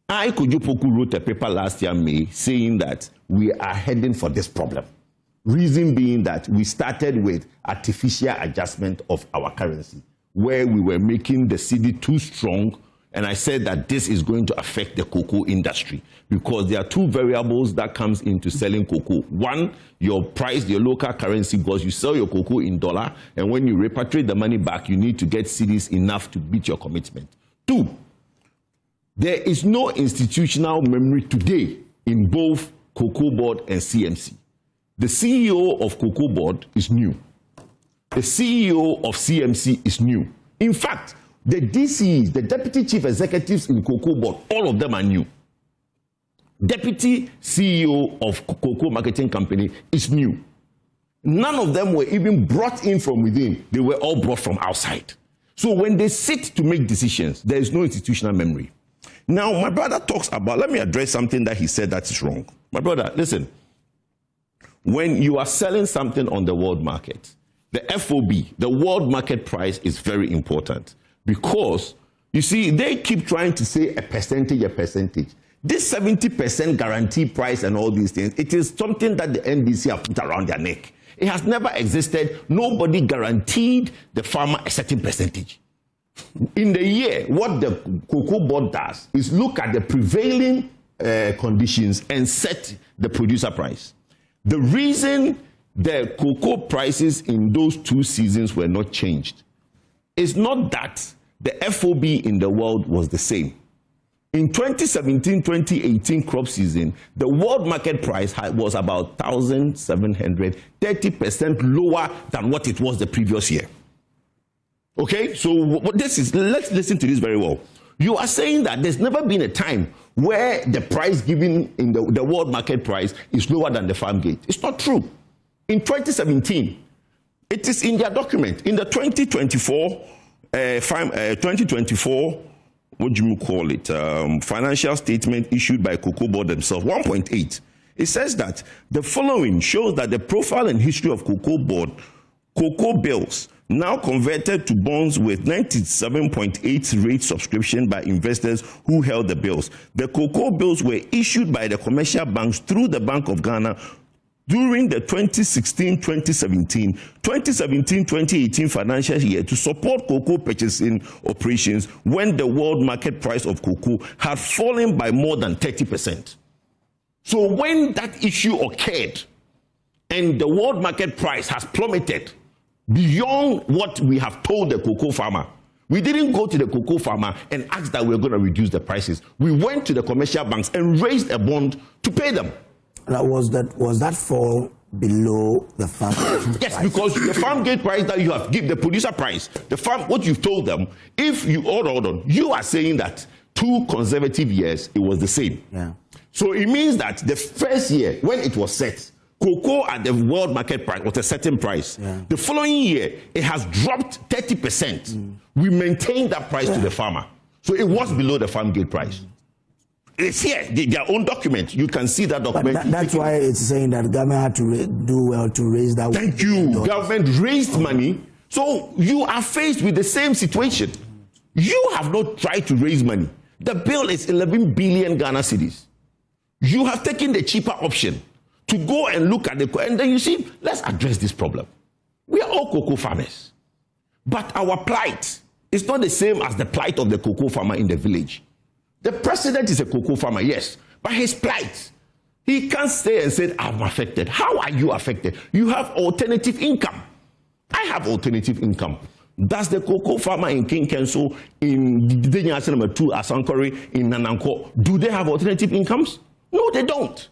Kwadwo Poku wrote a paper last year, May, saying that we are heading for this problem. Reason being that we started with artificial adjustment of our currency, where we were making the cedi too strong. And I said that this is going to affect the cocoa industry, because there are two variables that comes into selling cocoa. One, your price, your local currency, because you sell your cocoa in dollar, and when you repatriate the money back, you need to get cedis enough to beat your commitment. Two, there is no institutional memory today in both Cocoa Board and CMC. The CEO of Cocoa Board is new. The CEO of CMC is new. In fact, the DCs, the Deputy Chief Executives in Cocoa Board, all of them are new. Deputy CEO of Cocoa Marketing Company is new. None of them were even brought in from within. They were all brought from outside. So when they sit to make decisions, there is no institutional memory. Now, my brother talks about, let me address something that he said that is wrong. My brother, listen. When you are selling something on the world market, the FOB, the world market price, is very important. Because, you see, they keep trying to say a percentage. This 70% guarantee price and all these things, it is something that the NDC have put around their neck. It has never existed. Nobody guaranteed the farmer a certain percentage. In the year, what the cocoa board does is look at the prevailing conditions and set the producer price. The reason the cocoa prices in those 2 seasons were not changed is not that the FOB in the world was the same. In 2017-2018 crop season, the world market price was about 1,700, 30% lower than what it was the previous year. Okay, so let's listen to this very well. You are saying that there's never been a time where the price given in the world market price is lower than the farm gate. It's not true. In 2017, it is in their document, in the 2024, what do you call it, financial statement issued by Cocoa Board themselves, 1.8. It says that the following shows that the profile and history of Cocoa Board, cocoa bills, now converted to bonds with 97.8 rate subscription by investors who held the bills. The cocoa bills were issued by the commercial banks through the Bank of Ghana during the 2016-2017, 2017-2018 financial year to support cocoa purchasing operations when the world market price of cocoa had fallen by more than 30%. So when that issue occurred and the world market price has plummeted beyond what we have told the cocoa farmer, we didn't go to the cocoa farmer and ask that we're going to reduce the prices. We went to the commercial banks and raised a bond to pay them. Now, was that fall below the farm gate yes, price? Because the farm gate price that you have given, the producer price, the farm, what you've told them, if you, hold on, you are saying that 2 consecutive years, it was the same. Yeah. So it means that the first year, when it was set, cocoa at the world market price was a certain price. Yeah. The following year, it has dropped 30%. We maintained that price to the farmer. So it was below the farm gate price. It's here, their own document. You can see that document. But that's why it's saying that government had to do well to raise that. Thank you. Government raised money. So you are faced with the same situation. You have not tried to raise money. The bill is 11 billion Ghana cedis. You have taken the cheaper option to go and look at the, and then you see, let's address this problem. We are all cocoa farmers. But our plight is not the same as the plight of the cocoa farmer in the village. The president is a cocoa farmer, yes, but his plight, he can't stay and say, I'm affected. How are you affected? You have alternative income. I have alternative income. Does the cocoa farmer in King Kenso, in Dinyasa number 2, Asankore, in Nananko, do they have alternative incomes? No, they don't.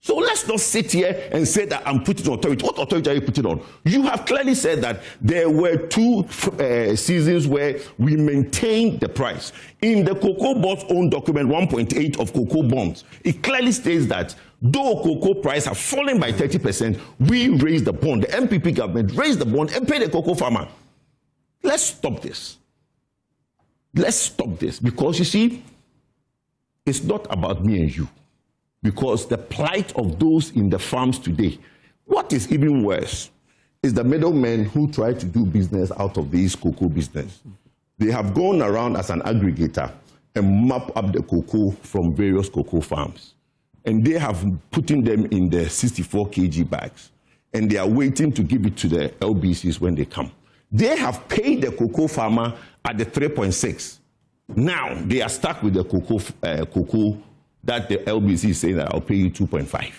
So let's not sit here and say that I'm putting on authority. What authority are you putting on? You have clearly said that there were 2 seasons where we maintained the price. In the Cocoa Board's own document, 1.8 of cocoa bonds, it clearly states that though cocoa price have fallen by 30%, we raised the bond. The MPP government raised the bond and paid the cocoa farmer. Let's stop this. Let's stop this, because you see, it's not about me and you. Because the plight of those in the farms today, what is even worse is the middlemen who try to do business out of this cocoa business. They have gone around as an aggregator and map up the cocoa from various cocoa farms. And they have put them in the 64 kg bags. And they are waiting to give it to the LBCs when they come. They have paid the cocoa farmer at the 3.6. Now they are stuck with the cocoa that the LBC is saying that I'll pay you 2.5.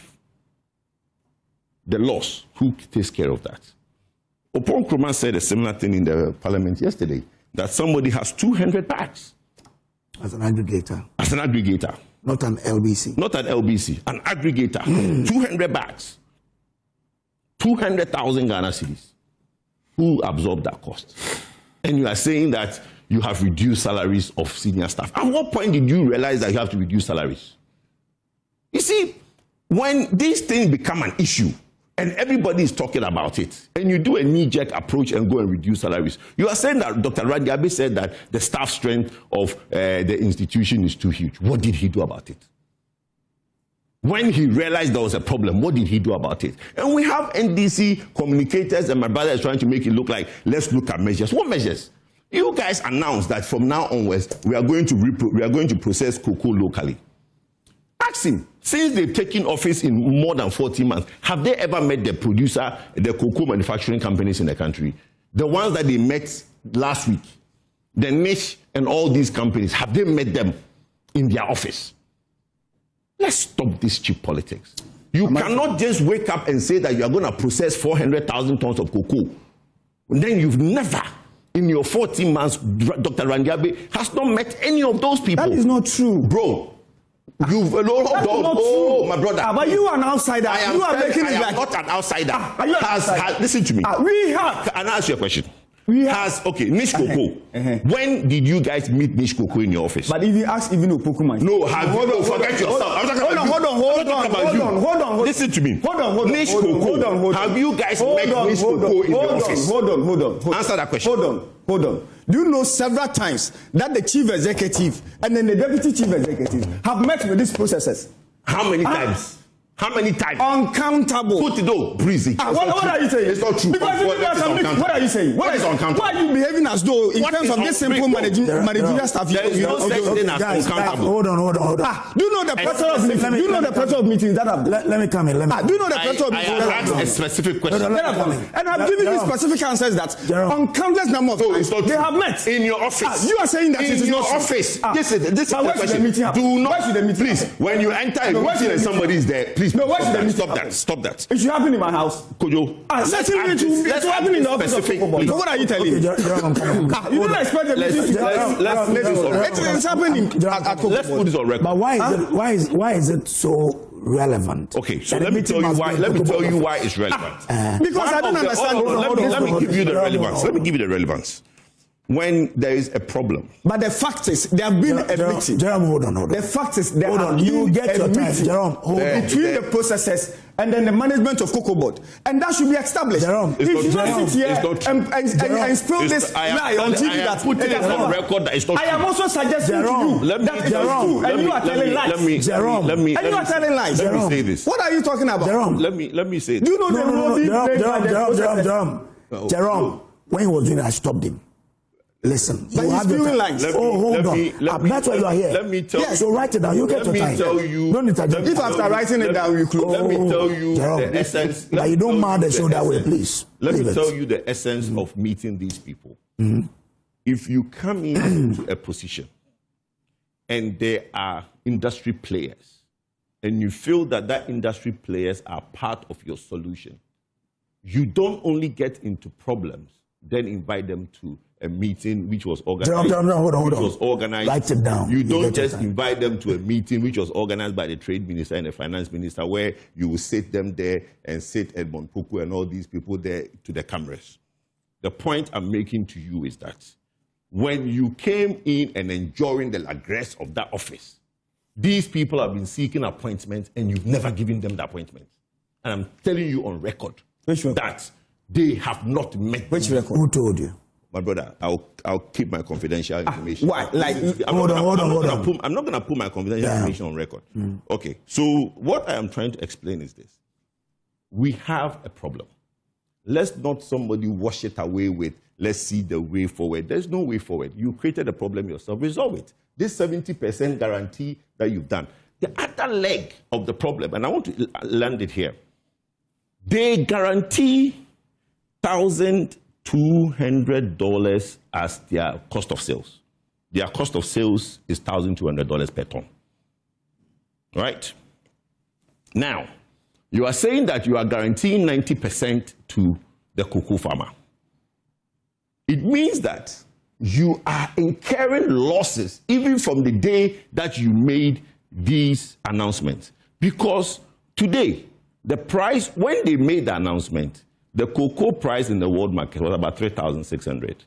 The loss, who takes care of that? Opon Nkrumah said a similar thing in the parliament yesterday, that somebody has 200 bags. As an aggregator. As an aggregator. Not an LBC. Not an LBC, an aggregator. 200 bags. 200,000 Ghana cedis. Who absorbed that cost? And you are saying that you have reduced salaries of senior staff. At what point did you realize that you have to reduce salaries? You see, when these things become an issue and everybody is talking about it, and you do a knee-jerk approach and go and reduce salaries, you are saying that Dr. Radiabe said that the staff strength of the institution is too huge. What did he do about it? When he realized there was a problem, what did he do about it? And we have NDC communicators, and my brother is trying to make it look like, let's look at measures. What measures? You guys announced that from now onwards, we are going to process cocoa locally. Ask him, since they've taken office in more than 40 months, have they ever met the cocoa manufacturing companies in the country? The ones that they met last week. the Niche and all these companies, have they met them in their office? Let's stop this cheap politics. You cannot just wake up and say that you are going to process 400,000 tons of cocoa. And then you've never, in your 14 months, Dr. Randiabe has not met any of those people. That is not true. Bro, you've my brother. But you are an outsider. You are making it like... not an outsider. Are you an outsider? Listen to me. We have... Can I ask you a question? Okay, Niche Cocoa. When did you guys meet Niche Cocoa in your office? But if you ask even Opoku myself. No, forget yourself. I'm talking about you. Hold on. Listen to me. Hold on. Niche Cocoa. Have you guys met Niche Cocoa in your office? Hold on. Answer that question. Hold on. Do you know several times that the chief executive and then the deputy chief executive have met with these processes? How many times? How many times? Uncountable. Put it on, breezy. What are you saying? It's not true. Because what are you saying? What is uncountable? Why are you behaving as though in terms of this simple managerial stuff? There is no such thing as uncountable. Hold on. Do you know the pressure of meetings? Do you know the pressure of meetings that have... Let me come in. Do you know the pressure of meetings? I asked a specific question. And I've given you specific answers that on countless number of times they have met. In your office. You are saying that it is in your not office. This is the question. Do not... Where should the meeting happen? Please, when you enter a meeting and somebody is there, please stop that. It should happen in my house. Kojo. Let's happen in the office of Poku. So what are you telling me? You don't expect the meeting to happen. Let's put this on record. It's happening at Poku. Let's put this on record. But why is it so relevant? Okay, so let me tell you why it's relevant. Because I don't understand. Let me give you the relevance. When there is a problem. But the fact is, there have been a meeting. Jerome, hold on. The fact is, there have you been get your a time. meeting Jerome, between the processes and then the management of Cocoa Board. And that should be established. Jerome, if you don't sit here and spill this lie on TV that put it on record that it's not true. I am also suggesting to you that it is true. And you are telling lies. And you are telling lies. Let me say this. What are you talking about? Jerome. Let me say this. Do you know the role he played by the processes? Jerome, when he was doing it, I stopped him. Listen, but he's spewing lines. Hold on. That's why you are here. Let me tell you. So write it down. You get your time. If after writing it down, you close. Let me tell you the essence. But you don't mind the show that way, please. Let me tell you the essence of meeting these people. If you come into a position and there are industry players and you feel that industry players are part of your solution, you don't only get into problems, then invite them to a meeting which was organized. Hold on. Was organized. Write it down. You don't just invite them to a meeting which was organized by the trade minister and the finance minister, where you will sit them there and sit Edmond Poku and all these people there to the cameras. The point I'm making to you is that when you came in and enjoying the lagresse of that office, these people have been seeking appointments and you've never given them the appointment. And I'm telling you on record that they have not met. Which record? Who told you? My brother, I'll keep my confidential information. Why? Hold on. I'm not going to put my confidential information on record. Okay, so what I am trying to explain is this. We have a problem. Let's not somebody wash it away with, let's see the way forward. There's no way forward. You created a problem yourself. Resolve it. This 70% guarantee that you've done. The other leg of the problem, and I want to land it here. They guarantee $1,200 as their cost of sales. Their cost of sales is $1,200 per ton. Right? Now, you are saying that you are guaranteeing 90% to the cocoa farmer. It means that you are incurring losses even from the day that you made these announcements. Because today, the price, when they made the announcement, the cocoa price in the world market was about 3,600.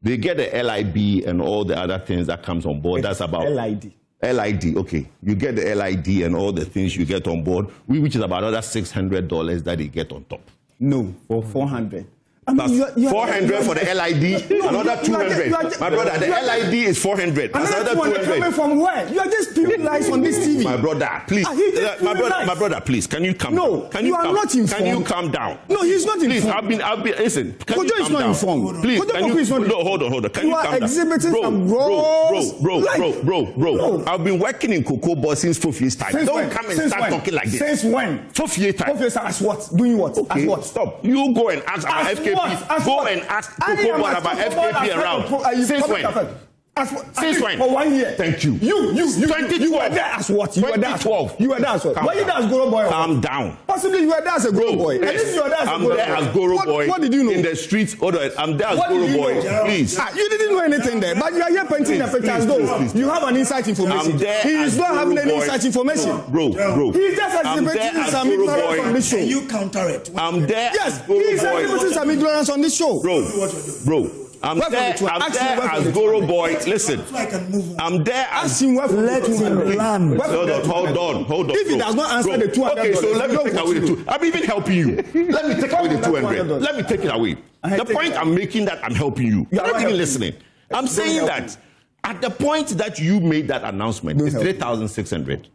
They get the LIB and all the other things that comes on board. That's about LID. LID, okay. You get the LID and all the things you get on board, which is about another $600 that they get on top. No, for 400. I mean, 400 for the LID, another 200. My brother, the LID is 400. That's another 200. Coming from where? You are just spewing lies on this TV. My brother, please. My brother, please. Can you calm down? No, you are not informed. Can you calm down? No, he's not informed. Please, I've been. Listen. Kojo is not informed. Please, can you? No, hold on. Can you calm down? Exhibiting some gross. Bro. I've been working in cocoa board since 4 years time. Don't come and start talking like this. Since when? 4 years time. 4 years time. As what? Doing what? Okay, as what? Stop. You go and ask our FK FKP. Go and ask Cocoa Board about FKP around. Since when? Since when? For 1 year. Thank you. You 2012. You were there as what? You were there as what? You were there as what? Were you there as Goro Boy? Calm down. Possibly you were there as a Goro Boy. Yes. You were there as I'm there as Goro Boy. What did you know? In the streets. Hold on. I'm there as Goro Boy. Please. You didn't know anything there, but you are here painting the picture as though you have an inside information. I'm there. He is not having any Goro Boy. inside information. Bro. He's just exhibiting some ignorance on this show. Can you counter it? I'm there. Yes, he's exhibiting some ignorance on this show. Bro. I'm there as Goro Boy. Listen, I'm there as... Let him land. Hold on. If he does not answer the 200... Okay, so let me take away the 200. I'm even helping you. Let me take away the 200. Let me take it away. The point I'm making that I'm helping you. You're not even listening. I'm saying that at the point that you made that announcement, it's 3,600.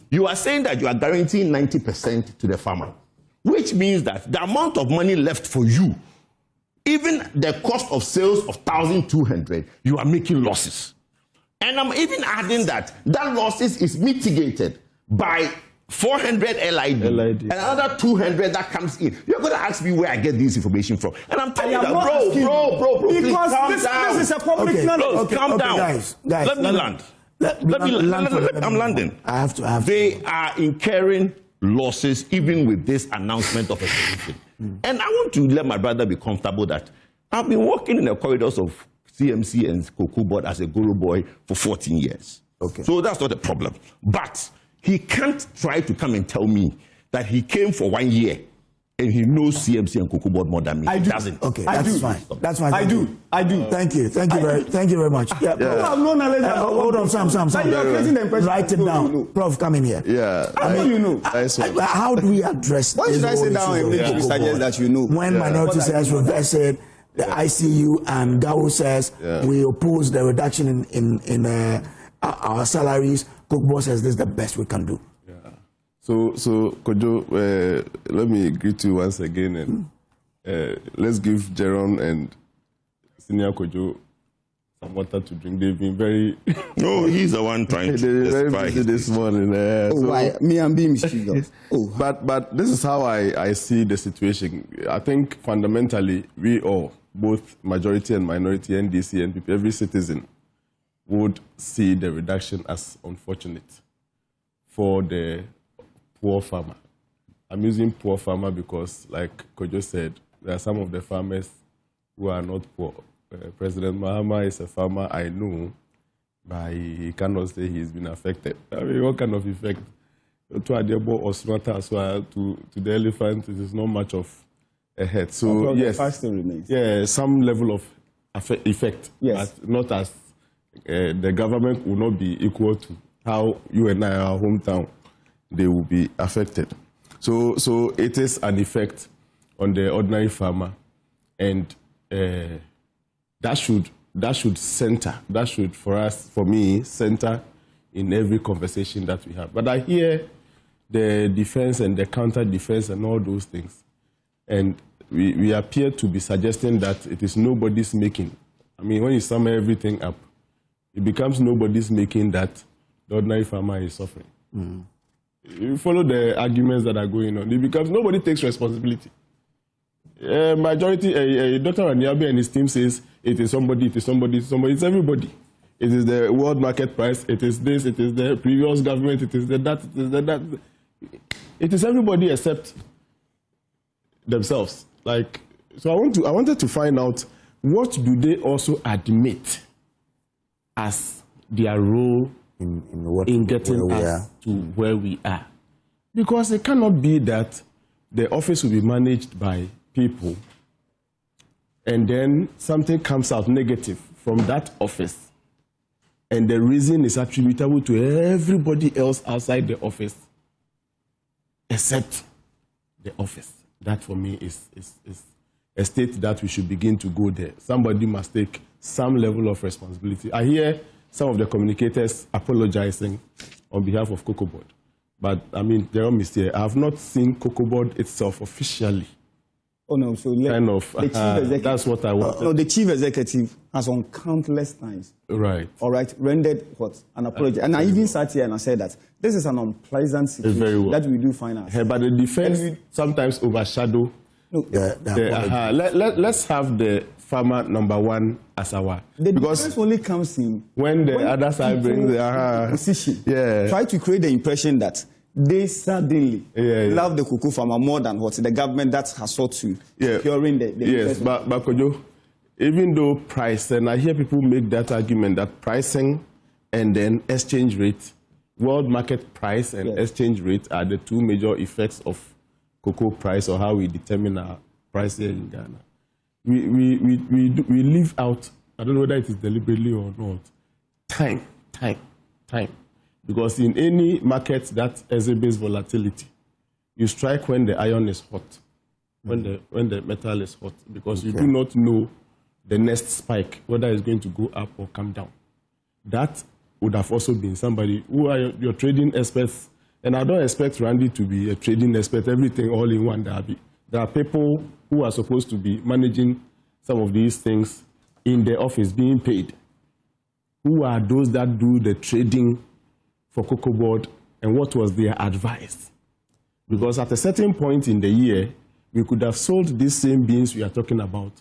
You are saying that you are guaranteeing 90% to the farmer, which means that the amount of money left for you, even the cost of sales of 1,200, you are making losses. And I'm even adding that losses is mitigated by 400 LID. And another 200 that comes in. You're going to ask me where I get this information from. And I'm telling you that, bro, please calm down. This is a public knowledge. Calm down. Guys, let me land. I'm landing. I have to. They are incurring losses even with this announcement of a solution. And I want to let my brother be comfortable that I've been working in the corridors of CMC and Cocoa Board as a Guru Boy for 14 years. Okay. So that's not a problem. But he can't try to come and tell me that he came for 1 year and he knows CMC and Cocoa Board more than me. I do. He doesn't. Okay, that's fine. That's fine. I do. Thank you very much. Yeah. You have no knowledge. Hold on, Sam. Write it down. Prof, come in here. Yeah. I mean, you know. How do we address Why should I sit down and make you suggest that you know? When minority says reverse it, the ICU and Gao says we oppose the reduction in our salaries, Cookbo says this is the best we can do. So Kojo, let me greet you once again, and let's give Jerome and Senior Kojo some water to drink. They've been very... No, he's the one trying to very busy this morning. Why? Me and being mischievous. But this is how I see the situation. I think fundamentally, we all, both majority and minority, NDC, and NPP, every citizen would see the reduction as unfortunate for the poor farmer. I'm using poor farmer because, like Kojo said, there are some of the farmers who are not poor. President Mahama is a farmer I know, but he cannot say he's been affected. I mean, what kind of effect? To Adebo or Smata as well, to the elephant, it is not much of a head. So, yes, still remains. Yeah, some level of effect, yes, but not as the government will not be equal to how you and I, our hometown, they will be affected. So it is an effect on the ordinary farmer, and that should center, for me, center in every conversation that we have. But I hear the defense and the counter defense and all those things, and we appear to be suggesting that it is nobody's making. I mean, when you sum everything up, it becomes nobody's making that the ordinary farmer is suffering. You follow the arguments that are going on, it becomes nobody takes responsibility. Majority, Dr. Raniabi and his team says it is somebody, it's everybody. It is the world market price, it is this, it is the previous government, it is the that, it is the that. It is everybody except themselves. Like, so I wanted to find out, what do they also admit as their role in getting us to where we are? Because it cannot be that the office will be managed by people and then something comes out negative from that office and the reason is attributable to everybody else outside the office except the office. That for me is a state that we should begin to go there. Somebody must take some level of responsibility. I hear some of the communicators apologizing on behalf of Cocoa Board. But, I mean, Jerome is here. I have not seen Cocoa Board itself officially. Oh, no, so kind of, the chief executive, that's what I want. No, the chief executive has on countless times, rendered an apology. And I even sat here and I said that this is an unpleasant situation that we do find ourselves. But the defense sometimes overshadow Let's have the farmer number one as our. The difference only comes in when the other side brings the position. Yeah. Try to create the impression that they suddenly love the cocoa farmer more than what the government that has sought to securing the yes, but Kojo, even though price, and I hear people make that argument that pricing and then exchange rate, world market price and exchange rate are the two major effects of cocoa price or how we determine our price here in Ghana. We leave out, I don't know whether it is deliberately or not, time. Because in any market that exhibits volatility, you strike when the iron is hot, when the metal is hot, because you do not know the next spike, whether it's going to go up or come down. That would have also been somebody who are your trading experts, and I don't expect Randy to be a trading expert, everything all in one. There are people who are supposed to be managing some of these things in the office being paid. Who are those that do the trading for Cocoa Board, and what was their advice? Because at a certain point in the year, we could have sold these same beans we are talking about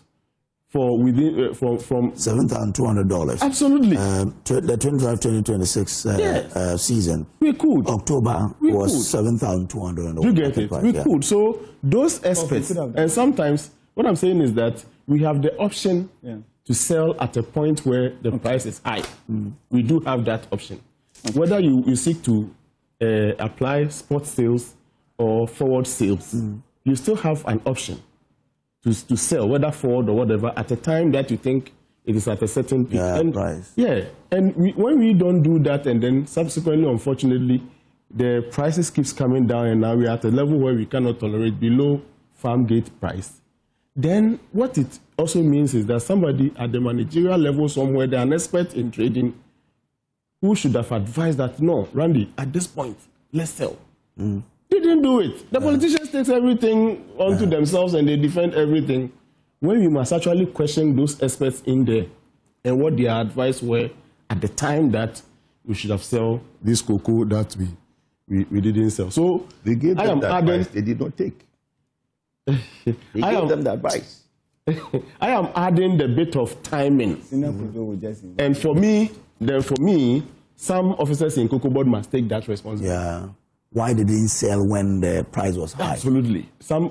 for within from $7,200. Absolutely. The 2025-2026 season. We could. October was $7,200. You get it? We could. So those experts, and sometimes what I'm saying is that we have the option to sell at a point where the price is high. We do have that option. Whether you seek to apply spot sales or forward sales, you still have an option to sell, whether forward or whatever, at a time that you think it is at a certain peak. Price. Yeah, and when we don't do that, and then subsequently, unfortunately, the prices keeps coming down, and now we're at a level where we cannot tolerate below farm gate price. Then what it also means is that somebody at the managerial level somewhere, they're an expert in trading, who should have advised that, no, Randy, at this point, let's sell. They didn't do it. The politicians take everything onto themselves and they defend everything. When we must actually question those experts in there and what their advice were at the time that we should have sold this cocoa that we didn't sell. So they gave them that advice. They did not take. They gave them that advice. I am adding the bit of timing. And for me, some officers in Cocoa Board must take that responsibility. Yeah. Why they didn't sell when the price was high? Absolutely. Some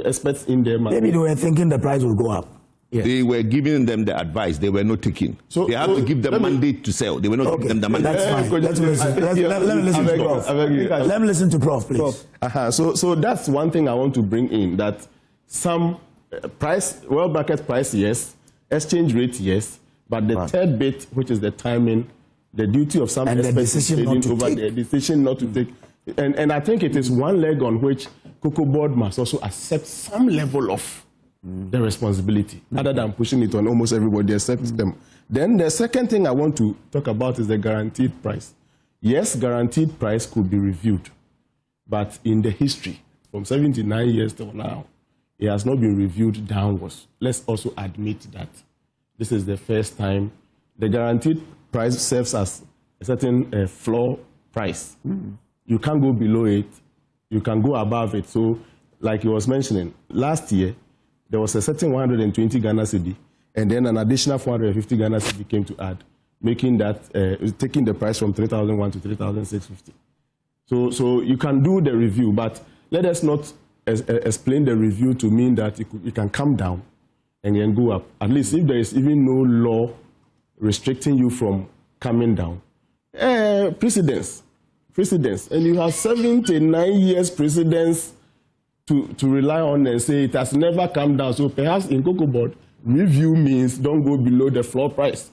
experts in there must. Maybe they were thinking the price will go up. Yes. They were giving them the advice. They were not taking. So they have to give them mandate to sell. They were not giving them the mandate. That's fine. Let me listen to Prof. Let me listen to Prof, please. So that's one thing I want to bring in, that some price, world market price, yes, exchange rate, yes, but the third bit, which is the timing, the duty of some experts over the decision not to take. And I think it is one leg on which Cocoa Board must also accept some level of the responsibility, other than pushing it on almost everybody except them. Then the second thing I want to talk about is the guaranteed price. Yes, guaranteed price could be reviewed, but in the history, from 79 years till now, it has not been reviewed downwards. Let's also admit that this is the first time. The guaranteed price serves as a certain floor price. You can't go below it. You can go above it. So, like you was mentioning, last year, there was a certain 120 Ghana cedi, and then an additional 450 Ghana cedi came to add, making that, taking the price from 3,001 to 3,650. So you can do the review, but let us not explain the review to mean that it can come down and then go up. At least if there is even no law restricting you from coming down. Precedence. And you have 79 years precedence to rely on and say it has never come down. So perhaps in Cocoa Board, review means don't go below the floor price.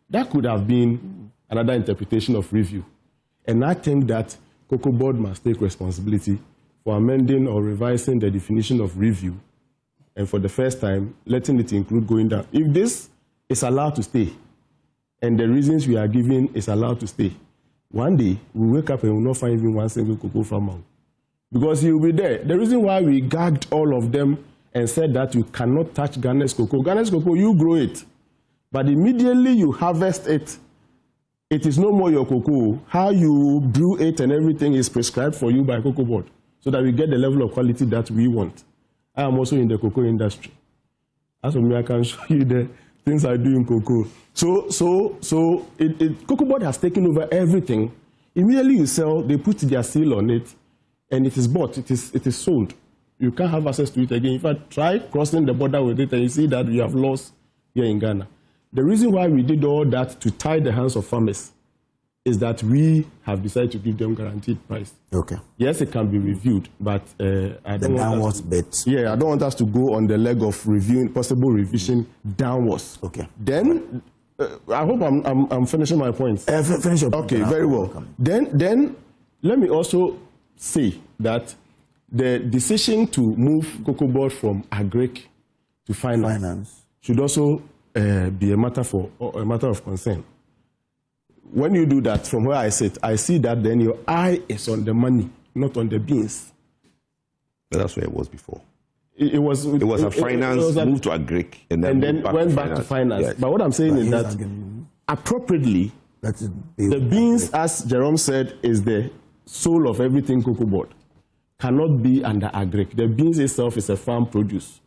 That could have been another interpretation of review. And I think that Cocoa Board must take responsibility for amending or revising the definition of review, and for the first time, letting it include going down. If this is allowed to stay, and the reasons we are giving is allowed to stay, one day we wake up and will not find even one single cocoa farmer. Because he will be there. The reason why we gagged all of them and said that you cannot touch Ghana's cocoa. Ghana's cocoa, you grow it. But immediately you harvest it, it is no more your cocoa. How you brew it and everything is prescribed for you by Cocoa Board, so that we get the level of quality that we want. I am also in the cocoa industry. As for me, I can show you the things I do in cocoa. So Cocoa Board has taken over everything. Immediately you sell, they put their seal on it, and it is bought, it is sold. You can't have access to it again. If I try crossing the border with it, and you see that we have lost here in Ghana. The reason why we did all that to tie the hands of farmers is that we have decided to give them guaranteed price. Okay. Yes, it can be reviewed, but I don't downwards bit. Yeah, I don't want us to go on the leg of reviewing possible revision downwards. Okay. Then I hope I'm finishing my points. Finish your point. Okay, very well. Then let me also say that the decision to move Cocoa Board from agric to finance should also be a matter of concern. When you do that, from where I sit, I see that then your eye is on the money, not on the beans. But that's where it was before. It was a finance, moved to agric, and then went back to finance. Yes. But what I'm saying is that appropriately, the beans, as Jerome said, is the soul of everything Cocoa Board. Cannot be under agric. The beans itself is a farm produce.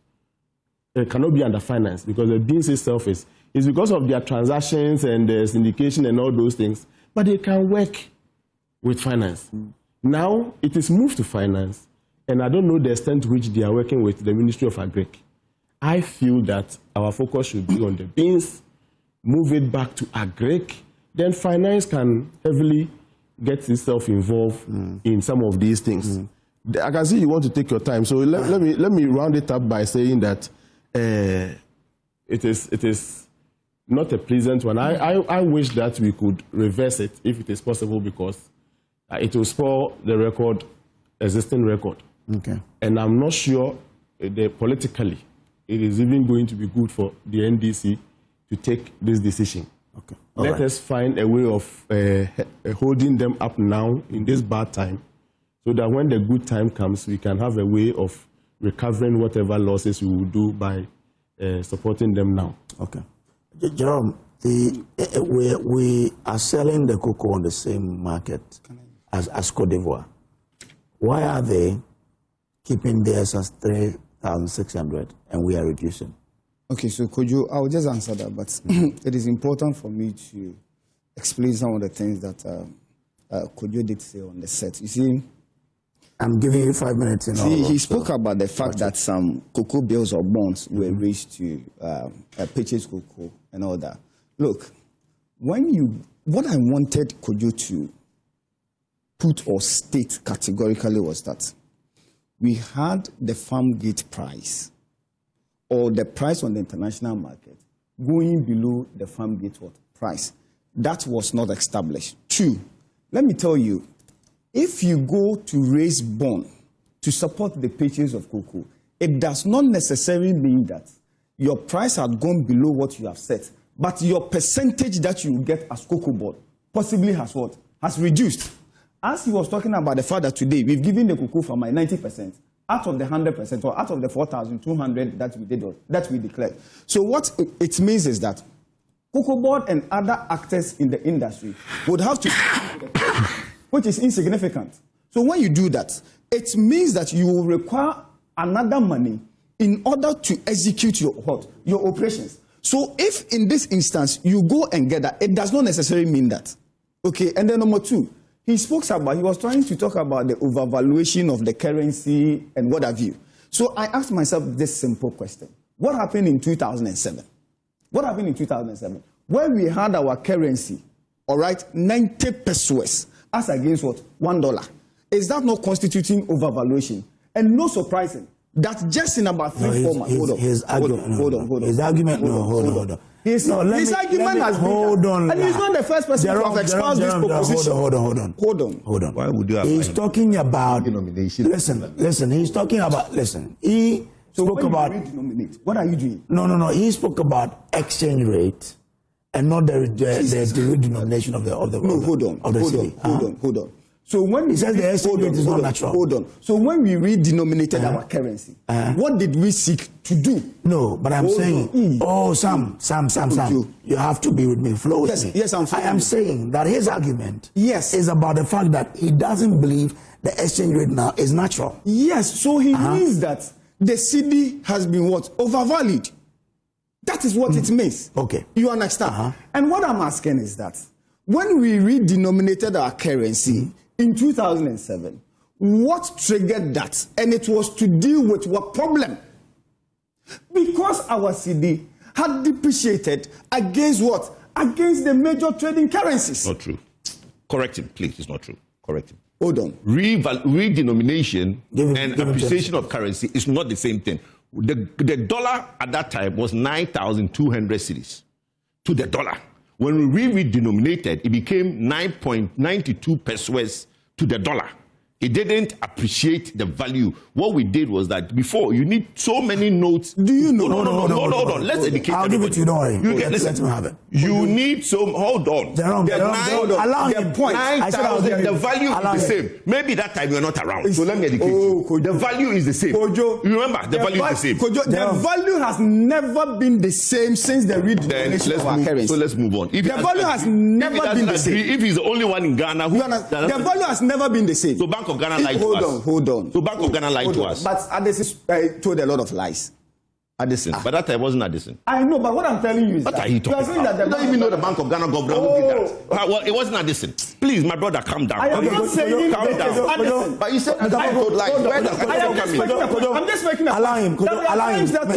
It cannot be under finance because the beans itself is because of their transactions and the syndication and all those things. But they can work with finance. Now it is moved to finance, and I don't know the extent to which they are working with the Ministry of Agric. I feel that our focus should be on the beans, move it back to agric, then finance can heavily get itself involved in some of these things. I can see you want to take your time, so let me round it up by saying that it is not a pleasant one. I wish that we could reverse it if it is possible, because it will spoil the existing record. Okay. And I'm not sure politically it is even going to be good for the NDC to take this decision. Okay. Let us find a way of holding them up now in this bad time, so that when the good time comes, we can have a way of recovering whatever losses we will do by supporting them now. Okay. Jerome, we are selling the cocoa on the same market as Cote d'Ivoire. Why are they keeping theirs as 3,600 and we are reducing? Okay, so Kwadwo, I will just answer that, but it is important for me to explain some of the things that Kwadwo did say on the set. You see, I'm giving you 5 minutes. He spoke about the fact that some cocoa bills or bonds were raised to purchase cocoa and all that. Look, what I wanted Kwadwo to put or state categorically was that we had the farm gate price, or the price on the international market, going below the farm gate price. That was not established. 2, let me tell you, if you go to raise bond to support the purchase of cocoa, it does not necessarily mean that your price had gone below what you have set, but your percentage that you get as Cocoa Board possibly has what? Has reduced. As he was talking about the fact that today we've given the cocoa farmer 90% out of the 100% or out of the 4,200 that we declared. So what it means is that Cocoa Board and other actors in the industry would have to which is insignificant. So when you do that, it means that you will require another money in order to execute your operations. So if in this instance you go and get that, it does not necessarily mean that. Okay, and then number 2, he was trying to talk about the overvaluation of the currency and what have you. So I asked myself this simple question. What happened in 2007? What happened in 2007? When we had our currency, all right, 90 pesos, as against what? $1. Is that not constituting overvaluation? And no surprising that just in about 3-4 months. Hold on. His argument has been. Hold on. And he's not the first person to have espoused this proposition. Hold on. Why would you have? He's talking about denomination. Listen. He's talking about. Listen. He spoke about. What are you doing? No. He spoke about exchange rate, and not the redenomination of the. No, hold on. So when he says the exchange rate is not natural. Hold on. So when we redenominated our currency, what did we seek to do? No, but I'm saying, Sam, you have to be with me. Flow with me. Yes, I'm I am saying that his argument is about the fact that he doesn't believe the exchange rate now is natural. Yes, so he means that the cedi has been what? Overvalued. That is what it means. Okay. You understand? And what I'm asking is that when we redenominated our currency in 2007, what triggered that? And it was to deal with what problem? Because our cedi had depreciated against what? Against the major trading currencies. Not true. Correct him, please. It's not true. Correct him. Hold on. Redenomination Give and him appreciation of currency is not the same thing. The dollar at that time was 9,200 cedis to the dollar. When we redenominated, it became 9.92 pesos to the dollar. It didn't appreciate the value. What we did was that before, you need so many notes. Do you know? No, hold on. Let's educate I'll give it to you, don't worry. Let him have it. You need some, hold on. Allow him. Point. I said I'll give 9,000, the him. value Allow is the him. same. Maybe that time you're not around. So let me educate you. Kojo. The value is the same. Kojo. You remember, the value is the same. Kojo, the value has never been the same since the redenomination of our currency. So let's move on. If the value has never been the same. If he's the only one in Ghana who... The value has never been the same. So Bank of Ghana lied to us. Hold on. So Bank of Ghana lied to us. But Addison told a lot of lies. Addison. But that time wasn't Addison. I know, but what I'm telling you is What that are you talking saying that about? You don't even know the Bank of Ghana governor who did that. Well, it wasn't Addison. Please, my brother, calm down. I am not saying calm down. But you said I told lies. Where does Addison come in? I'm just making a Allow him.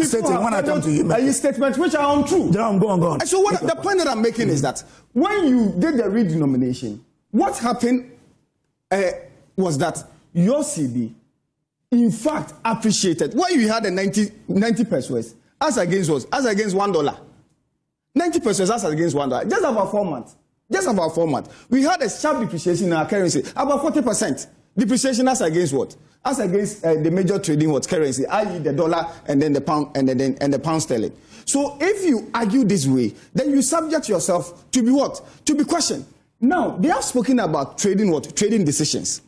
State it when I come to you. A statement which are untrue. Go on. So what the point that I'm making is that when you did the redenomination, what happened was that your cedi, in fact, appreciated. Why you had a 90 pesos as against what? As against $1. 90 pesos as against $1. Just about 4 months. We had a sharp depreciation in our currency, about 40% depreciation as against what? As against the major trading what currency, i.e. the dollar and then the pound and the pound sterling. So if you argue this way, then you subject yourself to be what? To be questioned. Now they have spoken about trading what? Trading decisions.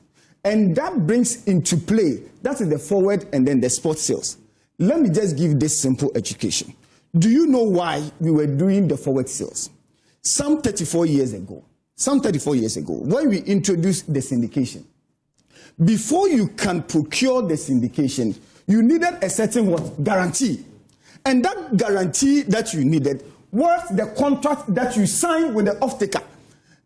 And that brings into play, that is the forward and then the spot sales. Let me just give this simple education. Do you know why we were doing the forward sales? Some 34 years ago, when we introduced the syndication, before you can procure the syndication, you needed a certain what? Guarantee. And that guarantee that you needed was the contract that you signed with the off-taker.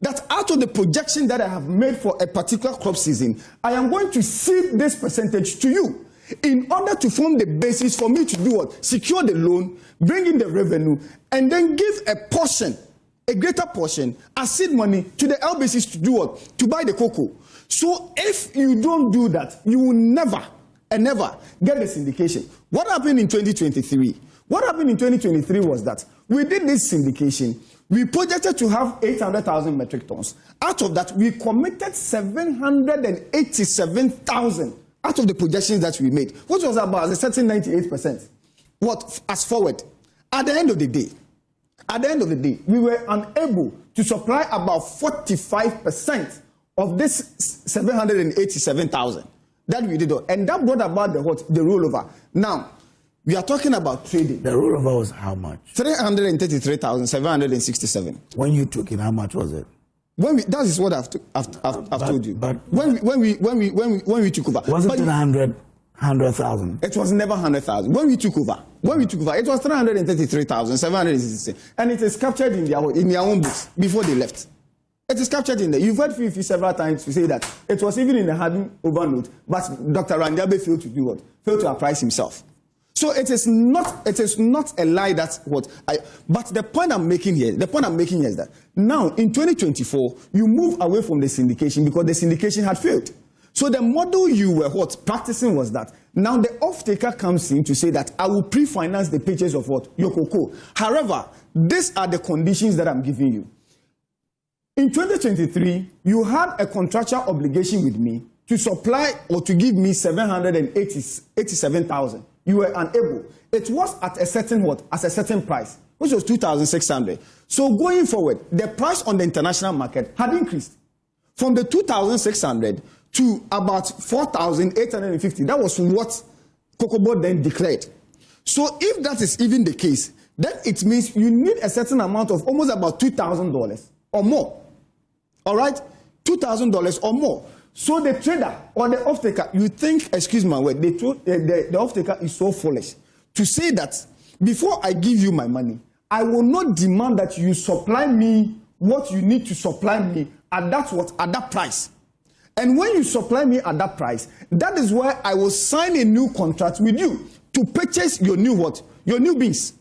That out of the projection that I have made for a particular crop season, I am going to cede this percentage to you in order to form the basis for me to do what? Secure the loan, bring in the revenue, and then give a portion, a greater portion, as seed money to the LBCs to do what? To buy the cocoa. So if you don't do that, you will never and never get the syndication. What happened in 2023? What happened in 2023 was that we did this syndication. We projected to have 800,000 metric tons. Out of that, we committed 787,000 out of the projections that we made, which was about a certain 98%. What as forward? At the end of the day, we were unable to supply about 45% of this 787,000 that we did, and that brought about the what? The rollover. Now, we are talking about trading. The rollover was how much? 333,767. When you took it, how much was it? That is what I've told you. But when we took over, was it 100,000? It was never 100,000. When we took over, it was 333,767, and it is captured in their own books before they left. It is captured in there. You've heard Fifi several times to say that it was even in the handing over note, but Dr. Ranjabe failed to do what? Failed to apprise himself. So it is not a lie. That's what but the point I'm making here is that now in 2024 you move away from the syndication because the syndication had failed. So the model you were practicing was that now the off-taker comes in to say that I will pre-finance the purchase of what? Your cocoa. However, these are the conditions that I'm giving you. In 2023, you had a contractual obligation with me to supply or to give me 787,000. You were unable. It was at a certain what? At a certain price, which was 2,600. So going forward, the price on the international market had increased from the 2,600 to about 4,850. That was what Cocoa Board then declared. So if that is even the case, then it means you need a certain amount of almost about $2,000 or more. All right? $2,000 or more. So the trader or the off-taker, you think, excuse my word, the off-taker is so foolish to say that before I give you my money, I will not demand that you supply me what you need to supply me at that price. And when you supply me at that price, that is why I will sign a new contract with you to purchase your new what? Your new beans.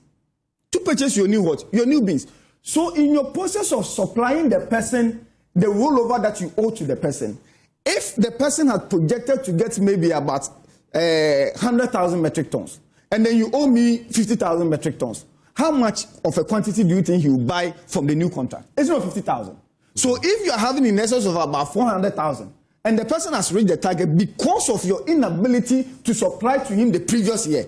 To purchase your new what? Your new beans. So in your process of supplying the person the rollover that you owe to the person, if the person had projected to get maybe about 100,000 metric tons, and then you owe me 50,000 metric tons, how much of a quantity do you think he will buy from the new contract? It's not 50,000. So if you are having in excess of about 400,000, and the person has reached the target because of your inability to supply to him the previous year,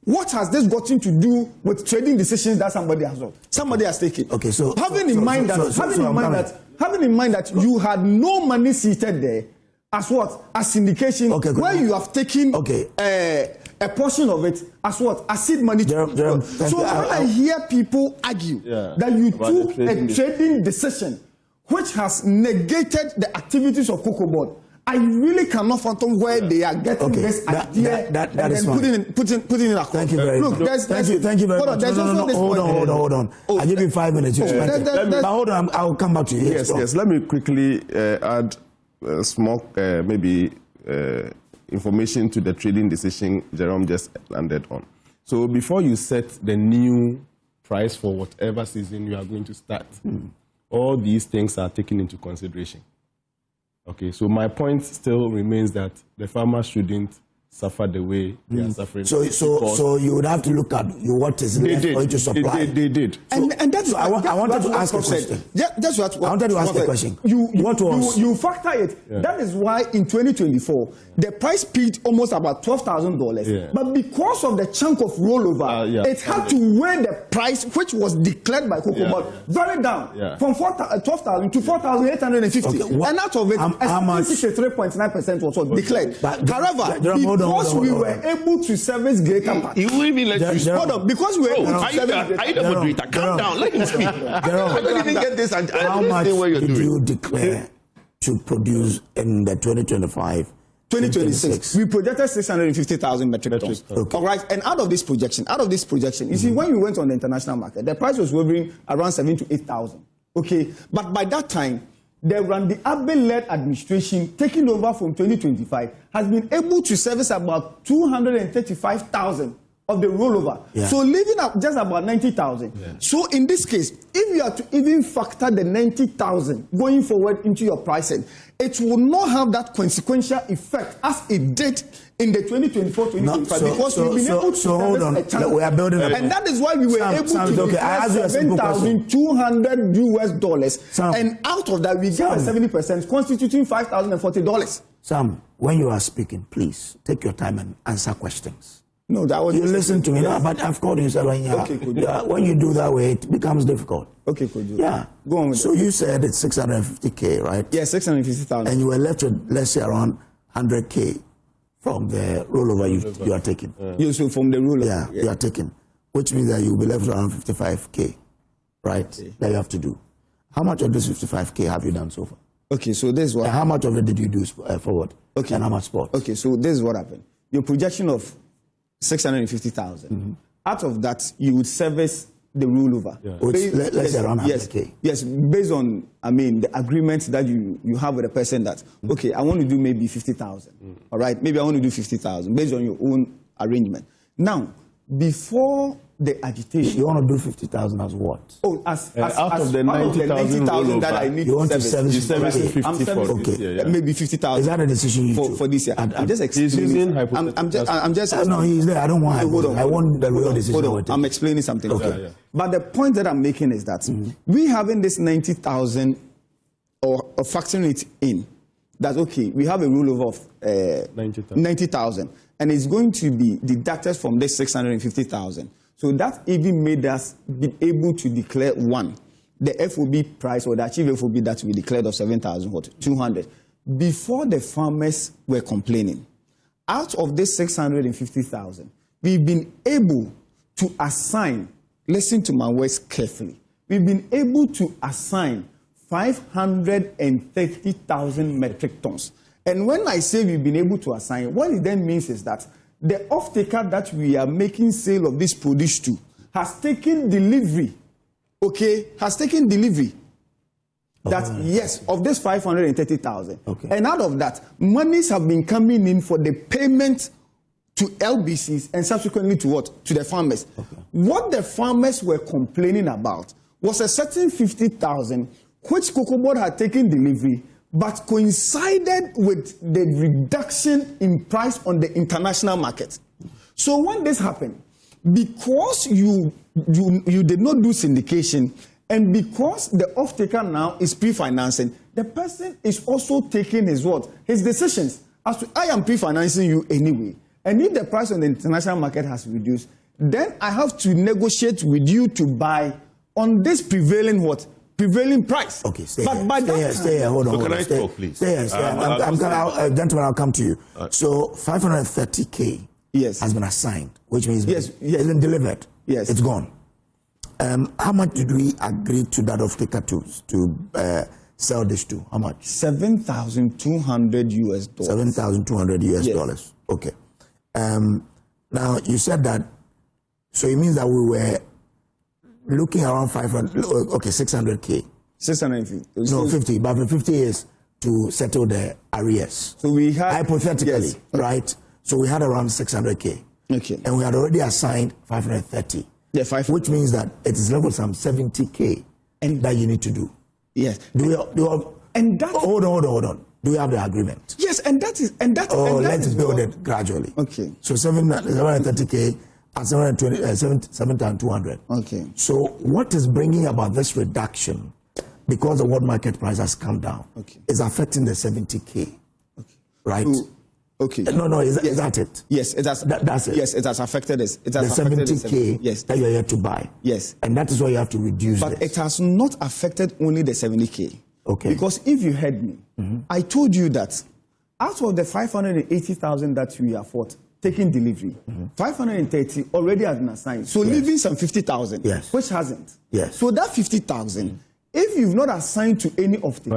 what has this got to do with trading decisions that somebody has done? Somebody has taken. Okay, so having in mind that you had no money seated there as what? As syndication, where you have taken a portion of it as what? As seed money. So when I hear people argue that you took a trading decision which has negated the activities of Cocoa Board, I really cannot fathom where they are getting this idea that is putting it across. Thank you very much. Thank you very much. Hold on. I'll give you 5 minutes. Hold on, I'll come back to you. Yes. Let me quickly add small, information to the trading decision Jerome just landed on. So before you set the new price for whatever season you are going to start, all these things are taken into consideration. Okay, so my point still remains that the farmers shouldn't suffer the way they are suffering. So you would have to look at what is left for you to supply. They did. And that's I wanted to ask a question. That's what I wanted to ask a question. You factor it. Yeah. That is why in 2024 the price peaked almost about $12,000. Yeah. But because of the chunk of rollover, it had to weigh the price which was declared by Cocoa Board very down from 12,000 to 4,850. And out of it, 63.9% was what declared. However, because we were able to service greater part. He will even let you speak. Hold on, because we were able to service greater part. Calm down, let him speak. I don't even get this. How much did you declare to produce in the 2025-2026? We projected 650,000 metric tons. Okay. All right, and out of this projection, you see, when you went on the international market, the price was hovering around 7,000 to 8,000. Okay, but by that time, the Randy Abe-led administration, taking over from 2025, has been able to service about 235,000 of the rollover. Yeah. So leaving up just about 90,000. Yeah. So in this case, if you are to even factor the 90,000 going forward into your pricing, it will not have that consequential effect as it did in the 2024-2025 because we've been able to hold on. We are building and that is why we were able to declare $7,200 and out of that we get 70%, constituting $5,040. Sam, when you are speaking, please take your time and answer questions. No, that was. You listen to me, but I've called you said when you do that way, it becomes difficult. Okay, could you? Yeah, go on with so you said it's 650K, right? Yeah, 650,000. And you were left with, let's say, around 100K from the rollover you are taking. Yeah, so from the rollover. Yeah, you are taking, which means that you'll be left around 55K, right? Okay. That you have to do. How much of this 55K have you done so far? Okay, so this is what. And how much of it did you do forward? Okay, and how much spot? Okay, so this is what happened. Your projection of 650,000. Mm-hmm. Out of that, you would service the rollover. Yeah. Let's say around 100K. Yes, based on, the agreement that you have with a person that, okay, I want to do maybe 50,000. All right, maybe I want to do 50,000 based on your own arrangement. Now, before the agitation, you want to do 50,000 as what? Oh, out of the 90,000 that I need to service. You service 50 for this year, yeah. Maybe 50,000. Is that a decision you took for this year? I'm just explaining. I'm just. No, he's there. I don't want. I want the real decision. I'm explaining something. Okay. Yeah. But the point that I'm making is that we having this 90,000 or factoring it in. That's okay. We have a rollover of 90,000, and it's going to be deducted from this 650,000. So that even made us be able to declare the FOB price or the achieved FOB that we declared of 7,200 before the farmers were complaining. Out of this 650,000, we've been able to assign, listen to my words carefully, we've been able to assign 530,000 metric tons. And when I say we've been able to assign, what it then means is that the off-taker that we are making sale of this produce to has taken delivery, okay, that, yes, of this 530,000. Okay. And out of that, monies have been coming in for the payment to LBCs and subsequently to what? To the farmers. Okay. What the farmers were complaining about was a certain 50,000 which Cocoa Board had taken delivery, but coincided with the reduction in price on the international market. So when this happened, because you did not do syndication, and because the off-taker now is pre-financing, the person is also taking his what? His decisions. As to, I am pre-financing you anyway. And if the price on the international market has reduced, then I have to negotiate with you to buy on this prevailing what? Prevailing price. Okay, stay but here. By Stay here, stay here. Hold on. So hold can on. I Stay, talk, please? Stay here. Stay here. Gentlemen, I'll come to you. So 530K Yes. has been assigned, which means Yes, yes. it's been delivered. Yes. It's gone. How much did we agree to that off-taker to sell this to? How much? $7,200 US. $7,200 US dollars. Okay. Now you said that, so it means that we were looking around 500. Okay, 600K. 650. No, 50. But for 50 years to settle the arrears. So we had Hypothetically, yes. right? So we had around 600K. Okay. And we had already assigned 530. Yeah, 500. Which means that it is left with some 70K And that you need to do. Yes. Do you have, And that hold on. Do we have the agreement? Yes, and that is Oh, and that let's is build what- it gradually. Okay. So 730K and 7,200. Okay. So what is bringing about this reduction, because the world market price has come down, Okay. is affecting the 70K, Okay. right? So, okay. No, is that it? Yes, it has. That's it. Yes, it has affected us. It The has affected us. 70K Yes. that you're here to buy. Yes. And that is why you have to reduce But this. it has not affected only the 70K. Okay. Because if you heard me, I told you that out of the 580,000 that we have taking delivery, 530 already has been assigned. So leaving some 50,000, Yes. which hasn't. Yes. So that 50,000, if you've not assigned to any of the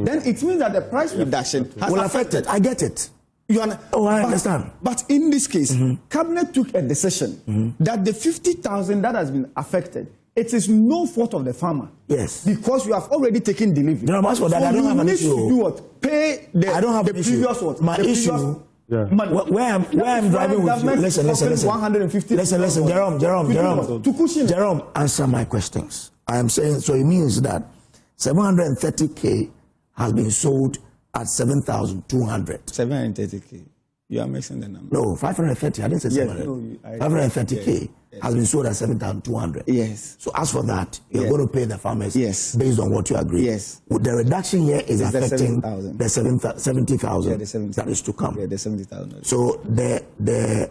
then it means that the price reduction has Will affect it. I get it. You I understand. But in this case, Cabinet took a decision that the 50,000 that has been affected, it is no fault of the farmer. Yes. Because you have already taken delivery. No, as for that, I don't have an you issue. need to do what? Pay the, I don't have the an issue. previous what? My the issue- previous Yeah. money. Where I'm driving with you. Listen. 150. Listen, Jerome. To cushion. Jerome, answer my questions. I am saying, so it means that 730K has been sold at 7,200. 730K. You are mixing the number. No, 530. I didn't say Yes, 700. no, I- 530K yes. has been sold at 7,200. Yes. So as for that, you're Yes. going to pay the farmers Yes. based on what you agree. Yes. With the reduction here is It's the affecting 7,000. the 70,000 Yeah, the 70. that is to come. Yeah, the 70,000. So the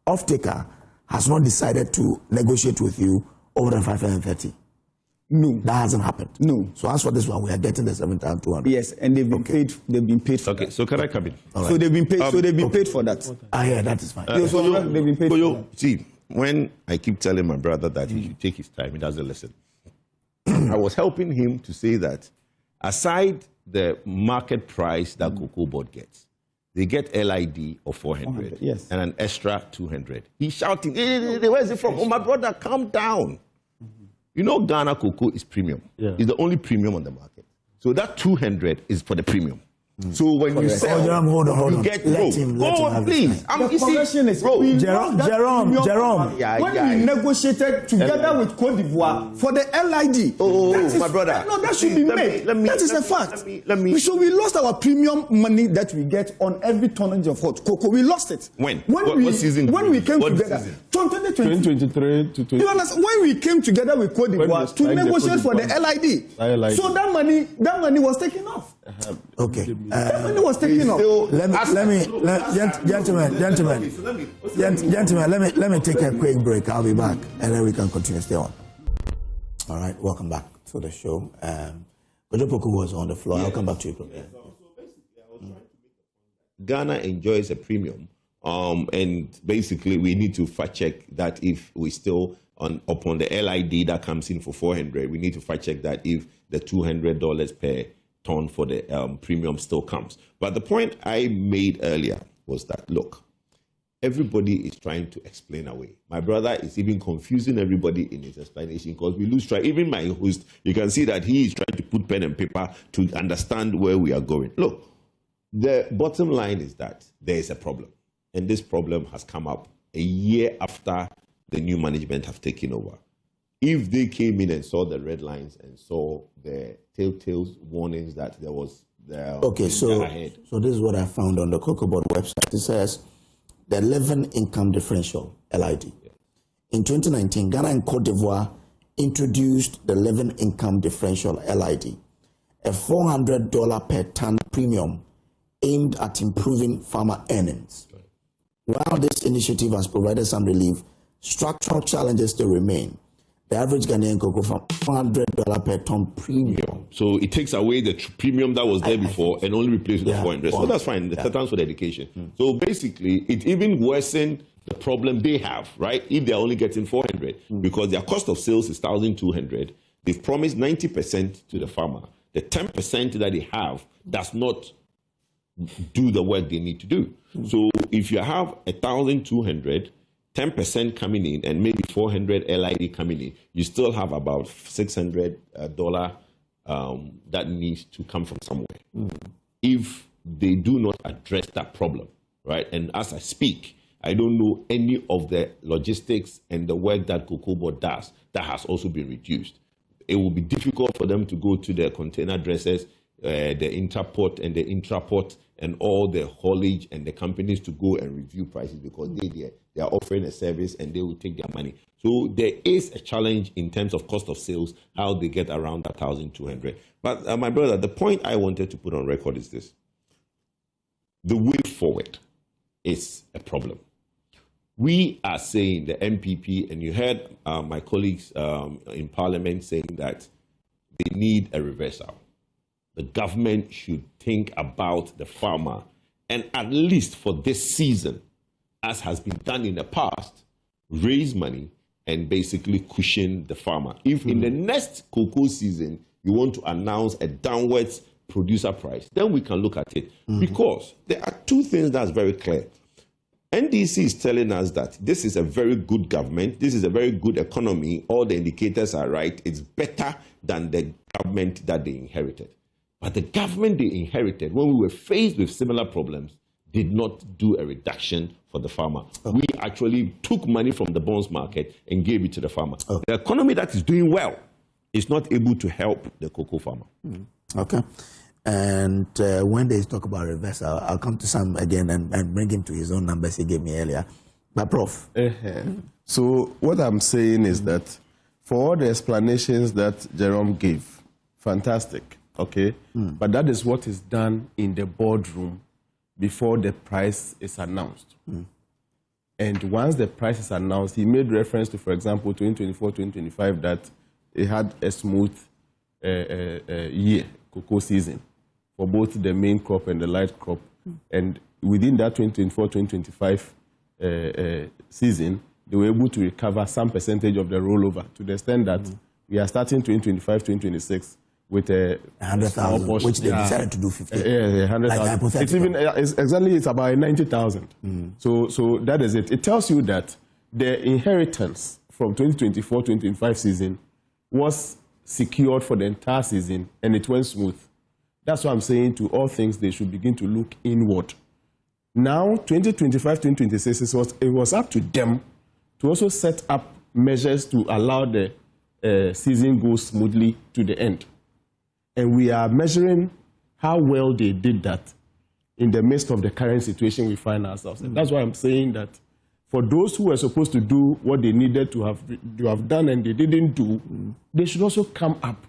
off-taker has not decided to negotiate with you over the 530. No. That hasn't happened. No. So as for this one, we are getting the 7,200. Yes, and they've been paid. They've been paid for Okay, that. so can I come in? So they've been paid. So they've been paid for that. Yeah, that is fine. Yeah, so they've been paid for that. See, when I keep telling my brother that he should take his time, he doesn't listen. I was helping him to say that aside the market price that Cocoa Board gets, they get LID of 400 yes. and an extra 200. He's shouting, hey, where's it from? Oh, my brother, calm down. You know Ghana cocoa is premium. Yeah. It's the only premium on the market. So that 200 is for the premium. So when you sell, Hold on. you get Let him have his please. time. The correction is bro, we Jerome, lost that premium Jerome. Yeah, when yeah. we negotiated together with Cote d'Ivoire for the LID. Oh, that is, my brother. No, that should be made. That is a fact. Let me. So we lost our premium money that we get on every tonnage of hot cocoa. We lost it. When? What season? When we came together. Season? 2020. 2023 to 20. You understand? When we came together with Cote When d'Ivoire we to signed the negotiate Cote for the d'Ivoire. LID. So that money was taken off. Okay. That money was taken off. Gentlemen, let me take a quick break. I'll be back and then we can continue. Stay on. All right, welcome back to the show. Kwadwo Poku was on the floor. I'll come back to you. Ghana enjoys a premium, and basically we need to fact check that if we still upon the LID that comes in for 400, we need to fact check that if the $200 per ton for the premium still comes. But the point I made earlier was that, look, everybody is trying to explain away. My brother is even confusing everybody in his explanation because we lose track. Even my host, you can see that he is trying to put pen and paper to understand where we are going. Look, the bottom line is that there is a problem. And this problem has come up a year after the new management have taken over. If they came in and saw the red lines and saw the telltale warnings that there was okay, so this is what I found on the Cocoa Board website. It says the living income differential, LID. Yeah. In 2019, Ghana and Cote d'Ivoire introduced the living income differential, LID, a $400 per ton premium aimed at improving farmer earnings. Right. While this initiative has provided some relief, structural challenges still remain. The average Ghanaian cocoa farm, $400 per ton premium. So it takes away the premium that was there before and only replaces the 400. So that's fine. The stands for the education. So basically, it even worsened the problem they have, right? If they're only getting 400, because their cost of sales is 1,200. They've promised 90% to the farmer. The 10% that they have does not do the work they need to do. So if you have 1,200, 10% coming in and maybe 400 LID coming in, you still have about $600 that needs to come from somewhere. If they do not address that problem, right? And as I speak, I don't know any of the logistics and the work that Cocoa Board does that has also been reduced. It will be difficult for them to go to the container dressers, the interport and the intraport, and all the haulage and the companies to go and review prices because they are offering a service and they will take their money. So there is a challenge in terms of cost of sales, how they get around 1,200. But my brother, the point I wanted to put on record is this. The way forward is a problem. We are saying, the MPP, and you heard my colleagues in Parliament saying that they need a reversal. The government should think about the farmer and at least for this season, as has been done in the past, raise money and basically cushion the farmer. If in the next cocoa season you want to announce a downwards producer price, then we can look at it. Because there are two things that's very clear. NDC is telling us that this is a very good government, this is a very good economy, all the indicators are right, it's better than the government that they inherited. But the government they inherited, when we were faced with similar problems, did not do a reduction for the farmer. Okay. We actually took money from the bonds market and gave it to the farmer. Okay. The economy that is doing well is not able to help the cocoa farmer. Okay. And when they talk about reversal, I'll come to Sam again and bring him to his own numbers he gave me earlier. But Prof. So what I'm saying is that for all the explanations that Jerome gave, fantastic. Okay, but that is what is done in the boardroom before the price is announced. And once the price is announced, he made reference to, for example, 2024, 2025, that it had a smooth year, cocoa season, for both the main crop and the light crop. And within that 2024, 2025 season, they were able to recover some percentage of the rollover to the extent that we are starting 2025, 2026, with a 100,000, which they decided to do 50. Yeah, 100,000. It's even it's about 90,000. So that is it. It tells you that the inheritance from 2024-2025 season was secured for the entire season, and it went smooth. That's why I'm saying, to all things, they should begin to look inward. Now, 2025-2026, it was up to them to also set up measures to allow the season go smoothly to the end. And we are measuring how well they did that in the midst of the current situation we find ourselves in. That's why I'm saying that for those who were supposed to do what they needed to have done and they didn't do, they should also come up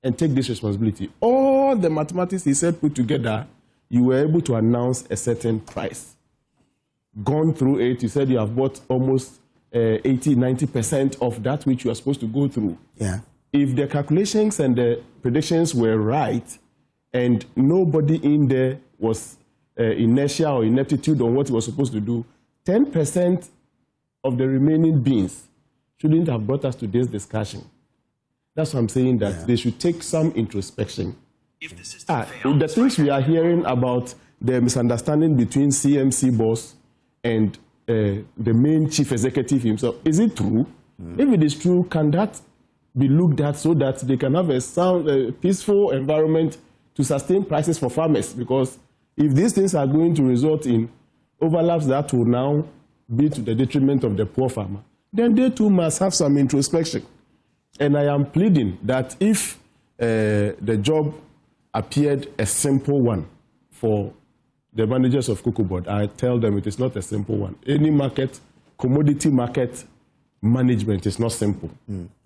and take this responsibility. All the mathematics he said put together, you were able to announce a certain price. Gone through it, you said you have bought almost 80-90% of that which you are supposed to go through. Yeah. If the calculations and the predictions were right and nobody in there was inertia or ineptitude on what he was supposed to do, 10% of the remaining beans shouldn't have brought us to this discussion. That's why I'm saying that they should take some introspection The things we are hearing about the misunderstanding between CMC boss and the main chief executive himself, is it true? If it is true, can that be looked at so that they can have a sound, peaceful environment to sustain prices for farmers? Because if these things are going to result in overlaps that will now be to the detriment of the poor farmer, then they too must have some introspection. And I am pleading that if the job appeared a simple one for the managers of Cocoa Board, I tell them it is not a simple one. Any market, commodity market management is not simple.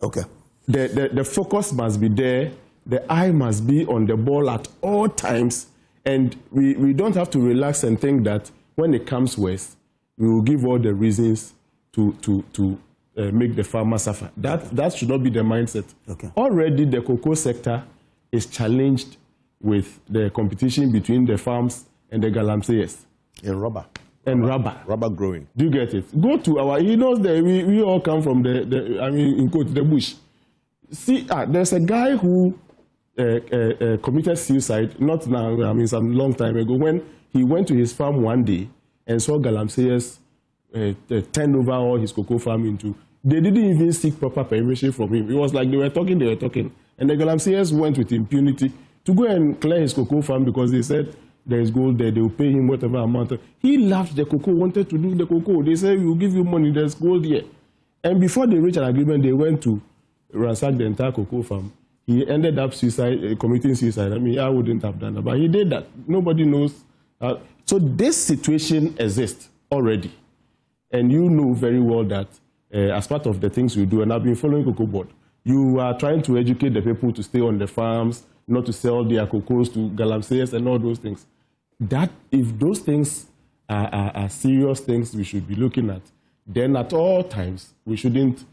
Okay. The focus must be there. The eye must be on the ball at all times. And we don't have to relax and think that when it comes worse, we will give all the reasons to make the farmer suffer. That should not be the mindset. Okay. Already the cocoa sector is challenged with the competition between the farms and the galamseyers. And rubber. And rubber. Rubber growing. Do you get it? Go to he knows that we all come from in quote, the bush. See, there's a guy who committed suicide, not now, some long time ago, when he went to his farm one day and saw galamseyers turn over all his cocoa farm into. They didn't even seek proper permission from him. It was like they were talking. And the galamseyers went with impunity to go and clear his cocoa farm because they said there is gold there, they will pay him whatever amount. He loved the cocoa, wanted to do the cocoa. They said, we will give you money, there's gold here. And before they reached an agreement, they went to ransack the entire cocoa farm. He ended up committing suicide. I wouldn't have done that, but he did that. Nobody knows. So this situation exists already. And you know very well that as part of the things we do, and I've been following Cocoa Board, you are trying to educate the people to stay on the farms, not to sell their cocoas to galamseyers and all those things. That, if those things are serious things we should be looking at, then at all times we shouldn't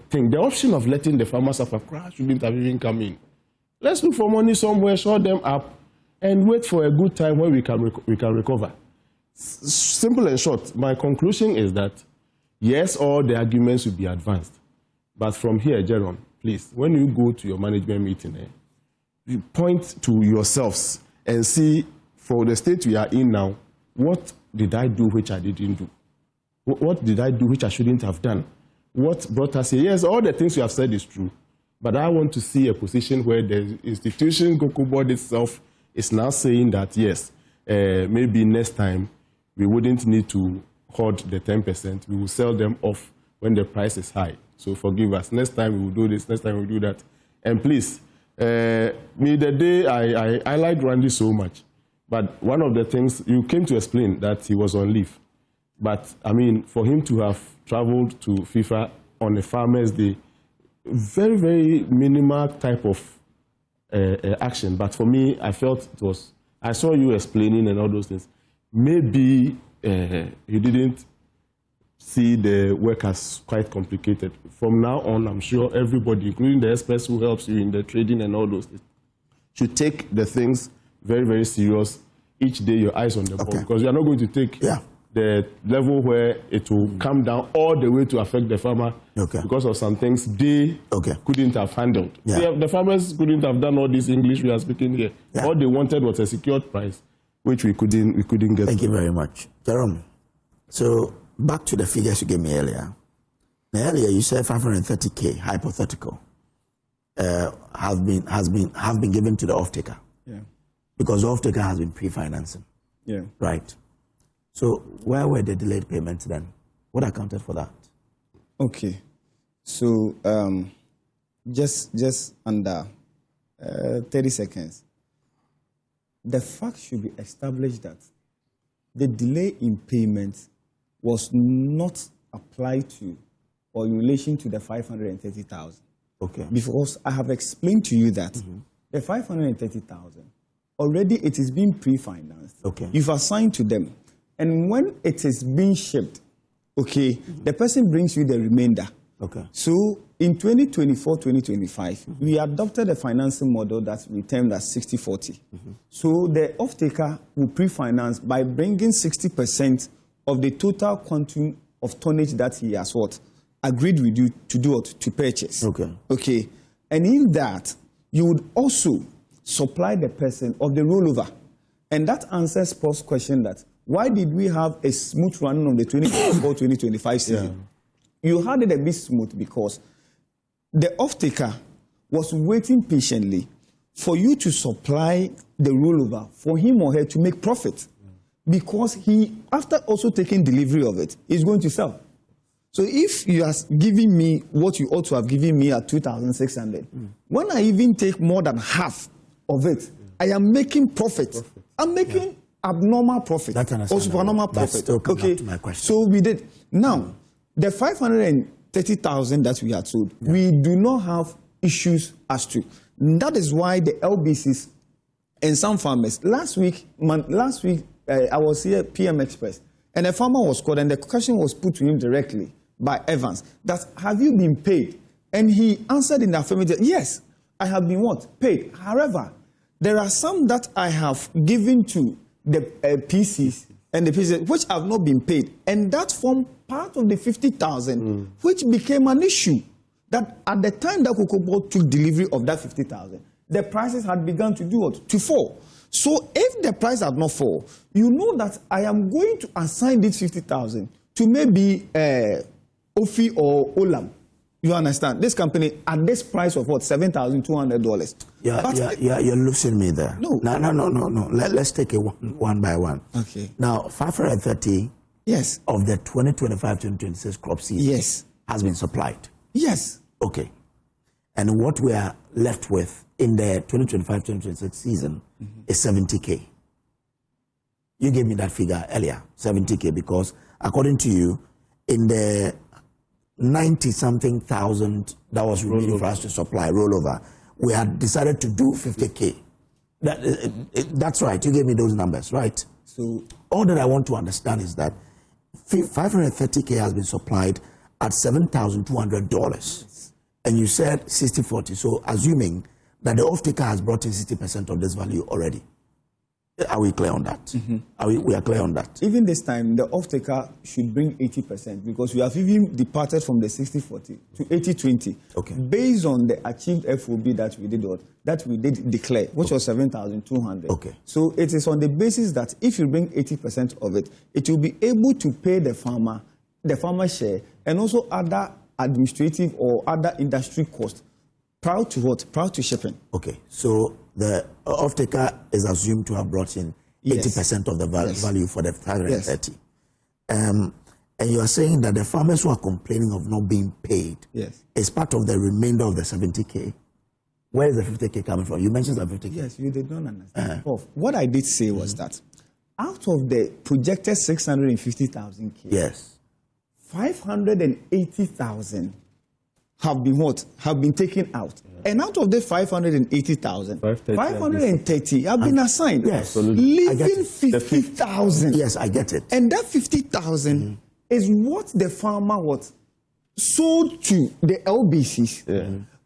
think. The option of letting the farmers suffer shouldn't have even come in. Let's look for money somewhere, shut them up, and wait for a good time when we can recover. Simple and short, my conclusion is that, yes, all the arguments will be advanced. But from here, Jerome, please, when you go to your management meeting, you point to yourselves and see, for the state we are in now, what did I do which I didn't do? What did I do which I shouldn't have done? What brought us here? Yes, all the things you have said is true. But I want to see a position where the institution, Cocoa Board itself, is now saying that, yes, maybe next time we wouldn't need to hoard the 10%. We will sell them off when the price is high. So forgive us. Next time we will do this, next time we will do that. And please, the day I like Randy so much, but one of the things, you came to explain that he was on leave. But, for him to have traveled to FIFA on a Farmer's Day, very, very minimal type of action. But for me, I felt it was, I saw you explaining and all those things. Maybe you didn't see the work as quite complicated. From now on, I'm sure everybody, including the experts who helps you in the trading and all those things, should take the things very, very serious. Each day, your eyes on the ball. Because you are not going to take the level where it will come down all the way to affect the farmer because of some things they couldn't have handled. See, the farmers couldn't have done all this English we are speaking here. All they wanted was a secured price, which we couldn't get. Thank you very much. Jerome, so back to the figures you gave me earlier. Now, earlier you said 530K, hypothetical, have been given to the off-taker. Yeah. Because the off-taker has been pre-financing. Yeah. Right. So where were the delayed payments then? What accounted for that? Okay. So just under 30 seconds. The fact should be established that the delay in payment was not applied to or in relation to the 530,000. Okay. Because I have explained to you that the 530,000, already it is being pre-financed. Okay. You've assigned to them. And when it is being shipped, the person brings you the remainder. Okay. So in 2024-2025, we adopted a financing model that we termed as 60-40. So the off-taker will pre-finance by bringing 60% of the total quantum of tonnage that he has agreed with you to do or to purchase. Okay. Okay. And in that, you would also supply the person of the rollover. And that answers Paul's question that why did we have a smooth running of the 2024-2025 season? You had it a bit smooth because the off-taker was waiting patiently for you to supply the rollover for him or her to make profit. Because he, after also taking delivery of it, is going to sell. So if you are giving me what you ought to have given me at 2,600, when I even take more than half of it, I am making profit. I'm making abnormal profit or supernormal profit. Okay, to my question. so we did. Now, the 530,000 that we had sold, we do not have issues as to. That is why the LBCs and some farmers, last week I was here at PM Express, and a farmer was called, and the question was put to him directly by Evans, that have you been paid? And he answered in the affirmative, yes, I have been what? Paid. However, there are some that I have given to the PCs and the PCs which have not been paid, and that formed part of the 50,000, which became an issue. That at the time that Cocoa Board took delivery of that 50,000, the prices had begun to do what? To fall. So if the price had not fall, you know that I am going to assign this 50,000 to maybe Ofi or Olam. You understand? This company at this price of what? $7,200. Yeah, you're losing me there. No. Let's take it one by one. Okay. Now, 530 Yes. of the 2025-2026 crop season Yes. has been supplied. Yes. Okay. And what we are left with in the 2025-2026 season is 70K. You gave me that figure earlier, 70K, because according to you, in the 90-something thousand that was remaining for us to supply rollover, we had decided to do 50K. That's right. You gave me those numbers, right? So all that I want to understand is that 530K has been supplied at $7,200. And you said 60-40. So assuming that the off-taker has brought in 60% of this value already. Are we clear on that? We are clear on that. Even this time, the off-taker should bring 80% because we have even departed from the 60-40 to 80-20. Okay. Based on the achieved FOB that we did declare, which was 7,200. Okay. So it is on the basis that if you bring 80% of it, it will be able to pay the farmer share, and also other administrative or other industry costs prior to what? Prior to shipping. Okay. So the off-taker is assumed to have brought in 80% of the value for the 530. And you are saying that the farmers who are complaining of not being paid is part of the remainder of the 70K. Where is the 50K coming from? You mentioned the 50K. Yes, you did not understand. What I did say was that out of the projected 650,000 K, yes, 580,000 have been what? Have been taken out. And out of the 580,000, 530 have been assigned. Yes, leaving 50,000. Yes, I get it. And that 50,000 is what the farmer sold to the LBCs.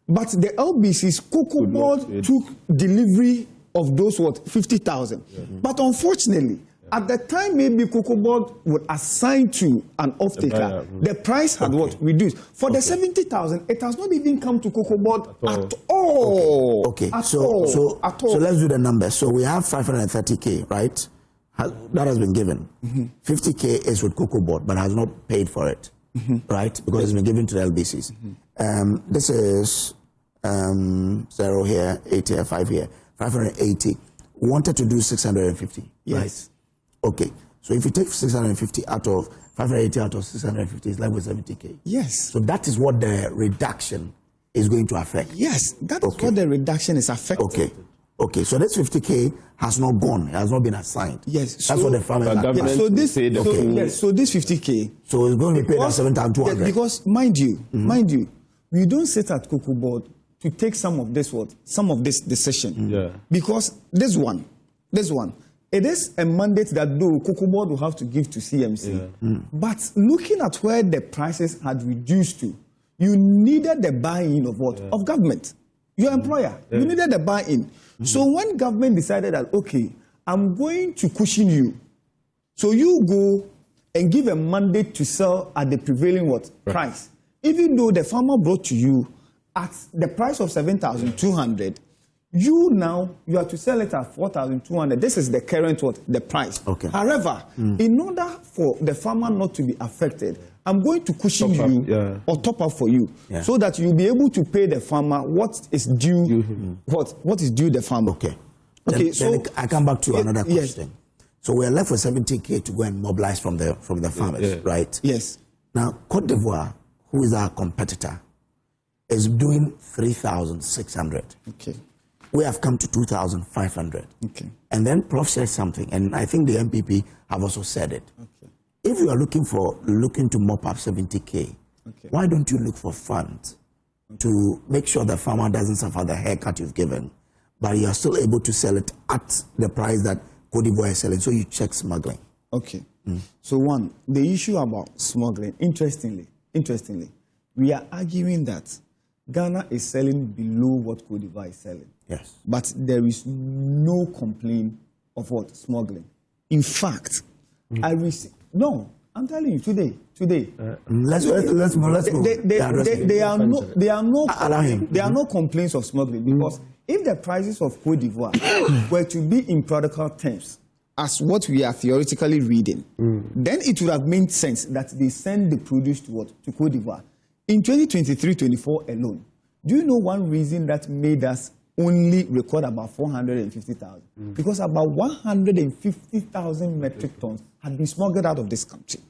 But the LBCs, Cocoa Board took delivery of those 50,000. But unfortunately, at the time maybe Cocoa Board would assign to an off-taker, the price had reduced. For the 70,000, it has not even come to Cocoa Board at all. Okay, so let's do the numbers. So we have 530K, right? That has been given. 50K is with Cocoa Board, but has not paid for it, right? Because it's been given to the LBCs. This is 0 here, 8 here, 5 here, 580. We wanted to do 650, right? Okay, so if you take 650 out of 580 out of 650, it's left with 70K. Yes. So that is what the reduction is going to affect. Yes, that is what the reduction is affecting. Okay, so this 50K has not gone, it has not been assigned. Yes. That's what the farmers are. So this 50K. So it's going to be paid at 7,200. Because mind you, we don't sit at Cocoa Board to take some of this decision. Because this one, it is a mandate that though Cocoa Board will have to give to CMC. But looking at where the prices had reduced to, you needed the buy-in of what? Of government. Your employer. You needed the buy-in. So when government decided that, okay, I'm going to cushion you. So you go and give a mandate to sell at the prevailing price. Even though the farmer brought to you at the price of 7,200, You are to sell it at 4,200. This is the current the price. Okay. However, in order for the farmer not to be affected, I'm going to cushion you or top up for you so that you'll be able to pay the farmer what is due. What is due the farmer? Okay. Okay. Then I come back to another question. So we're left with 70K to go and mobilize from the farmers, right? Yes. Now, Cote d'Ivoire, who is our competitor, is doing 3,600. Okay. We have come to 2,500. Okay. And then Prof said something, and I think the MPP have also said it. Okay. If you are looking to mop up 70K, why don't you look for funds to make sure the farmer doesn't suffer the haircut you've given, but you are still able to sell it at the price that Cote d'Ivoire is selling, so you check smuggling. Okay. So one, the issue about smuggling, interestingly, we are arguing that Ghana is selling below what Cote d'Ivoire is selling. Yes. But there is no complaint of what? Smuggling. In fact, I'm telling you today. Let's move. There are no complaints of smuggling because if the prices of Cote d'Ivoire were to be in practical terms, as what we are theoretically reading, then it would have made sense that they send the produce to Cote d'Ivoire. In 2023-24 alone, do you know one reason that made us only record about 450,000? Because about 150,000 metric tons had been smuggled out of this country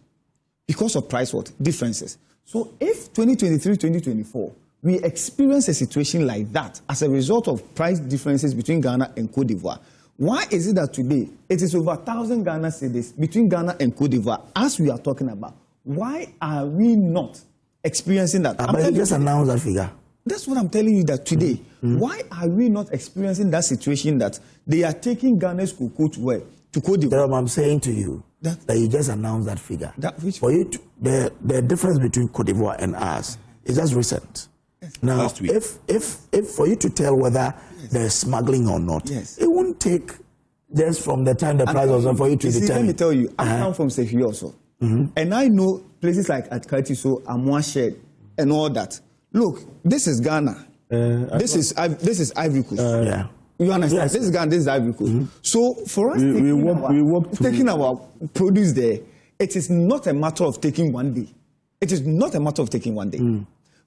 because of price differences. So if 2023-2024, we experience a situation like that as a result of price differences between Ghana and Cote d'Ivoire, why is it that today it is over 1,000 Ghana cedis between Ghana and Cote d'Ivoire as we are talking about? Why are we not experiencing that? But you just announced that figure. That's what I'm telling you that today. Why are we not experiencing that situation that they are taking Ghana's cocoa to Cote d'Ivoire? I'm saying to you that you just announced that figure. The difference between Cote d'Ivoire and us is just recent. Now, Last week. if for you to tell whether there's smuggling or not, it won't take just from the time the price was on for you to determine. Let me tell you, I come from Sefi also. And I know places like Atkatiso, Amwa and all that. Look, this is Ghana. This is Ivory Coast. You understand? Yes. This is Ghana, this is Ivory Coast. So for us taking our produce there, it is not a matter of taking one day. It is not a matter of taking one day.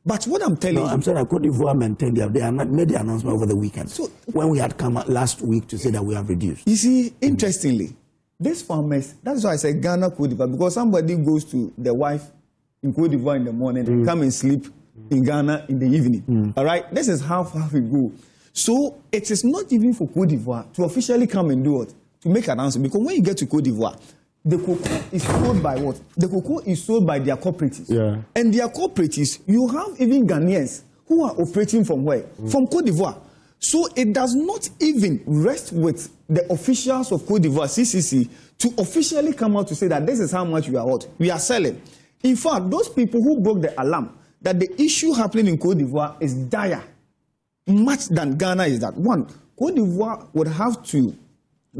But what I'm telling you... I'm sorry, Cote d'Ivoire maintained they made the announcement over the weekend. So when we had come last week to say that we have reduced. You see, interestingly, these farmers, that's why I said Ghana, Cote d'Ivoire, because somebody goes to the wife in Cote d'Ivoire in the morning and come and sleep in Ghana in the evening. All right? This is how far we go. So it is not even for Cote d'Ivoire to officially come and do it, to make an announcement. Because when you get to Cote d'Ivoire, the cocoa is sold by what? The cocoa is sold by their cooperatives. And their cooperatives, you have even Ghanaians who are operating from where? From Cote d'Ivoire. So it does not even rest with the officials of Cote d'Ivoire, CCC, to officially come out to say that this is how much we are selling. In fact, those people who broke the alarm that the issue happening in Cote d'Ivoire is dire, much than Ghana is that. One, Cote d'Ivoire would have to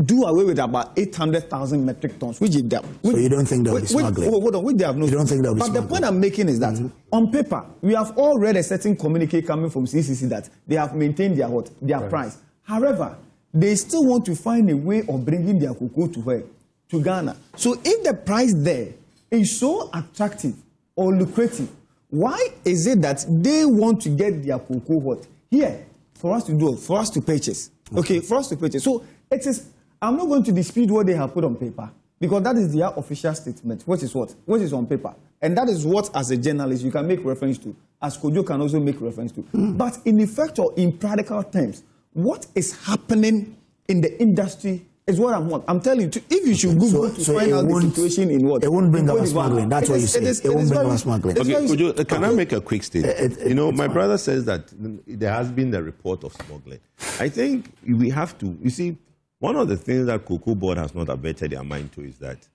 do away with about 800,000 metric tons, which is that. So you don't think they'll be smuggling? Hold on, which they have no. You don't think they'll be But smuggling? the point I'm making is that on paper, we have all read a certain communique coming from CCC that they have maintained their price. However, they still want to find a way of bringing their cocoa to where? To Ghana. So if the price there is so attractive or lucrative, why is it that they want to get their cocoa here for us to do, for us to purchase? Okay, for us to purchase. So it is. I'm not going to dispute what they have put on paper because that is their official statement, which is what? Which is on paper. And that is what, as a journalist, you can make reference to, as Kojo can also make reference to. But in effect or in practical terms, what is happening in the industry is what I'm telling you. If you should Google to find out the situation in what? It won't bring about smuggling. That's what you say. It won't bring about smuggling. Okay, Kojo, can I make a quick statement? My brother says that there has been the report of smuggling. I think we have to, you see, one of the things that Cocoa Board has not averted their mind to is that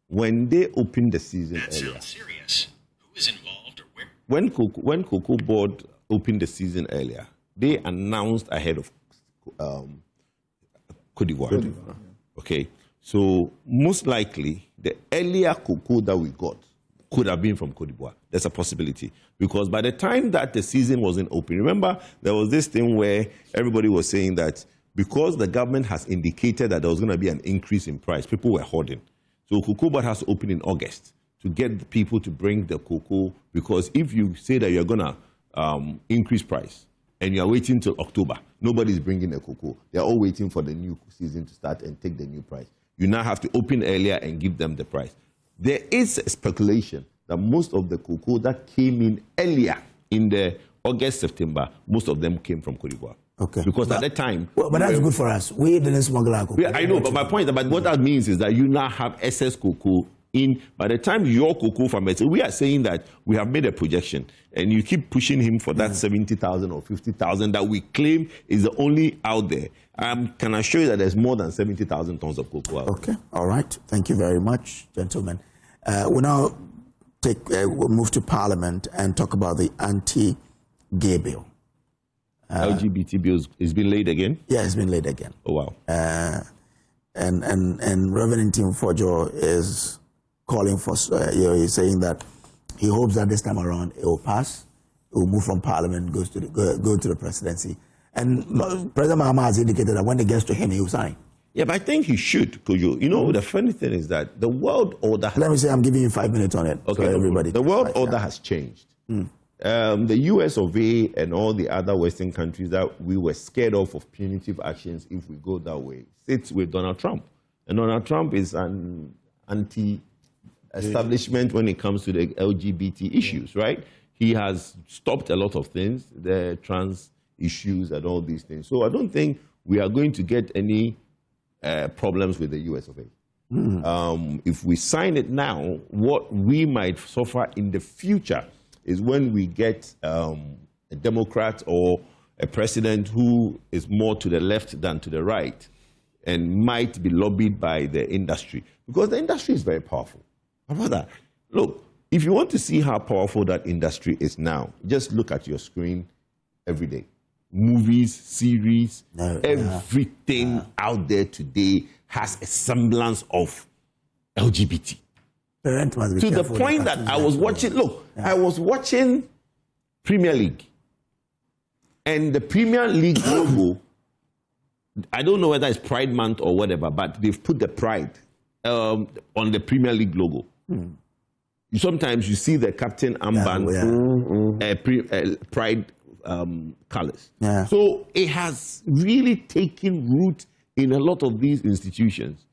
when they opened the season earlier, sounds serious. Who is involved or where? When Cocoa Board opened the season earlier, they announced ahead of Cote d'Ivoire. Okay, so most likely the earlier cocoa that we got could have been from Cote d'Ivoire. There's a possibility. Because by the time that the season wasn't open, remember, there was this thing where everybody was saying that because the government has indicated that there was going to be an increase in price, people were hoarding. So Cocoa Board has to open in August to get the people to bring the cocoa, because if you say that you're going to increase price and you're waiting till October, nobody's bringing the cocoa. They're all waiting for the new season to start and take the new price. You now have to open earlier and give them the price. There is a speculation that most of the cocoa that came in earlier in the August, September, most of them came from Cote d'Ivoire. Okay. Because at that time... Well, but that's good for us. We didn't smuggle our cocoa. I know, but my point, but what that means is that you now have excess cocoa in. By the time your cocoa farmers, we are saying that we have made a projection, and you keep pushing him for that 70,000 or 50,000 that we claim is the only out there. Can I assure you that there's more than 70,000 tons of cocoa out there? Okay, all right. Thank you very much, gentlemen. We'll now we'll move to Parliament and talk about the anti-gay bill. LGBT bill has been laid again? Yeah, it's been laid again. Oh, wow. And Reverend Tim Fojo is calling for, he's saying that he hopes that this time around it will pass, it will move from Parliament, go to the presidency. And President Mahama has indicated that when it gets to him, he will sign. Yeah, but I think he should, because you know, the funny thing is that the world order... Let me say, I'm giving you 5 minutes on it. Okay, so everybody. The world order has changed. The US of A and all the other Western countries that we were scared of punitive actions if we go that way sits with Donald Trump. And Donald Trump is an anti-establishment when it comes to the LGBT issues, right? He has stopped a lot of things, the trans issues and all these things. So I don't think we are going to get any problems with the US of A. If we sign it now, what we might suffer in the future is when we get a Democrat or a president who is more to the left than to the right and might be lobbied by the industry. Because the industry is very powerful. How about that? Look, if you want to see how powerful that industry is now, just look at your screen every day. Movies, series, everything out there today has a semblance of LGBT. To the point that I was watching, I was watching Premier League. And the Premier League logo, I don't know whether it's Pride Month or whatever, but they've put the pride on the Premier League logo. Sometimes you see the captain armband, pride colors. So it has really taken root in a lot of these institutions.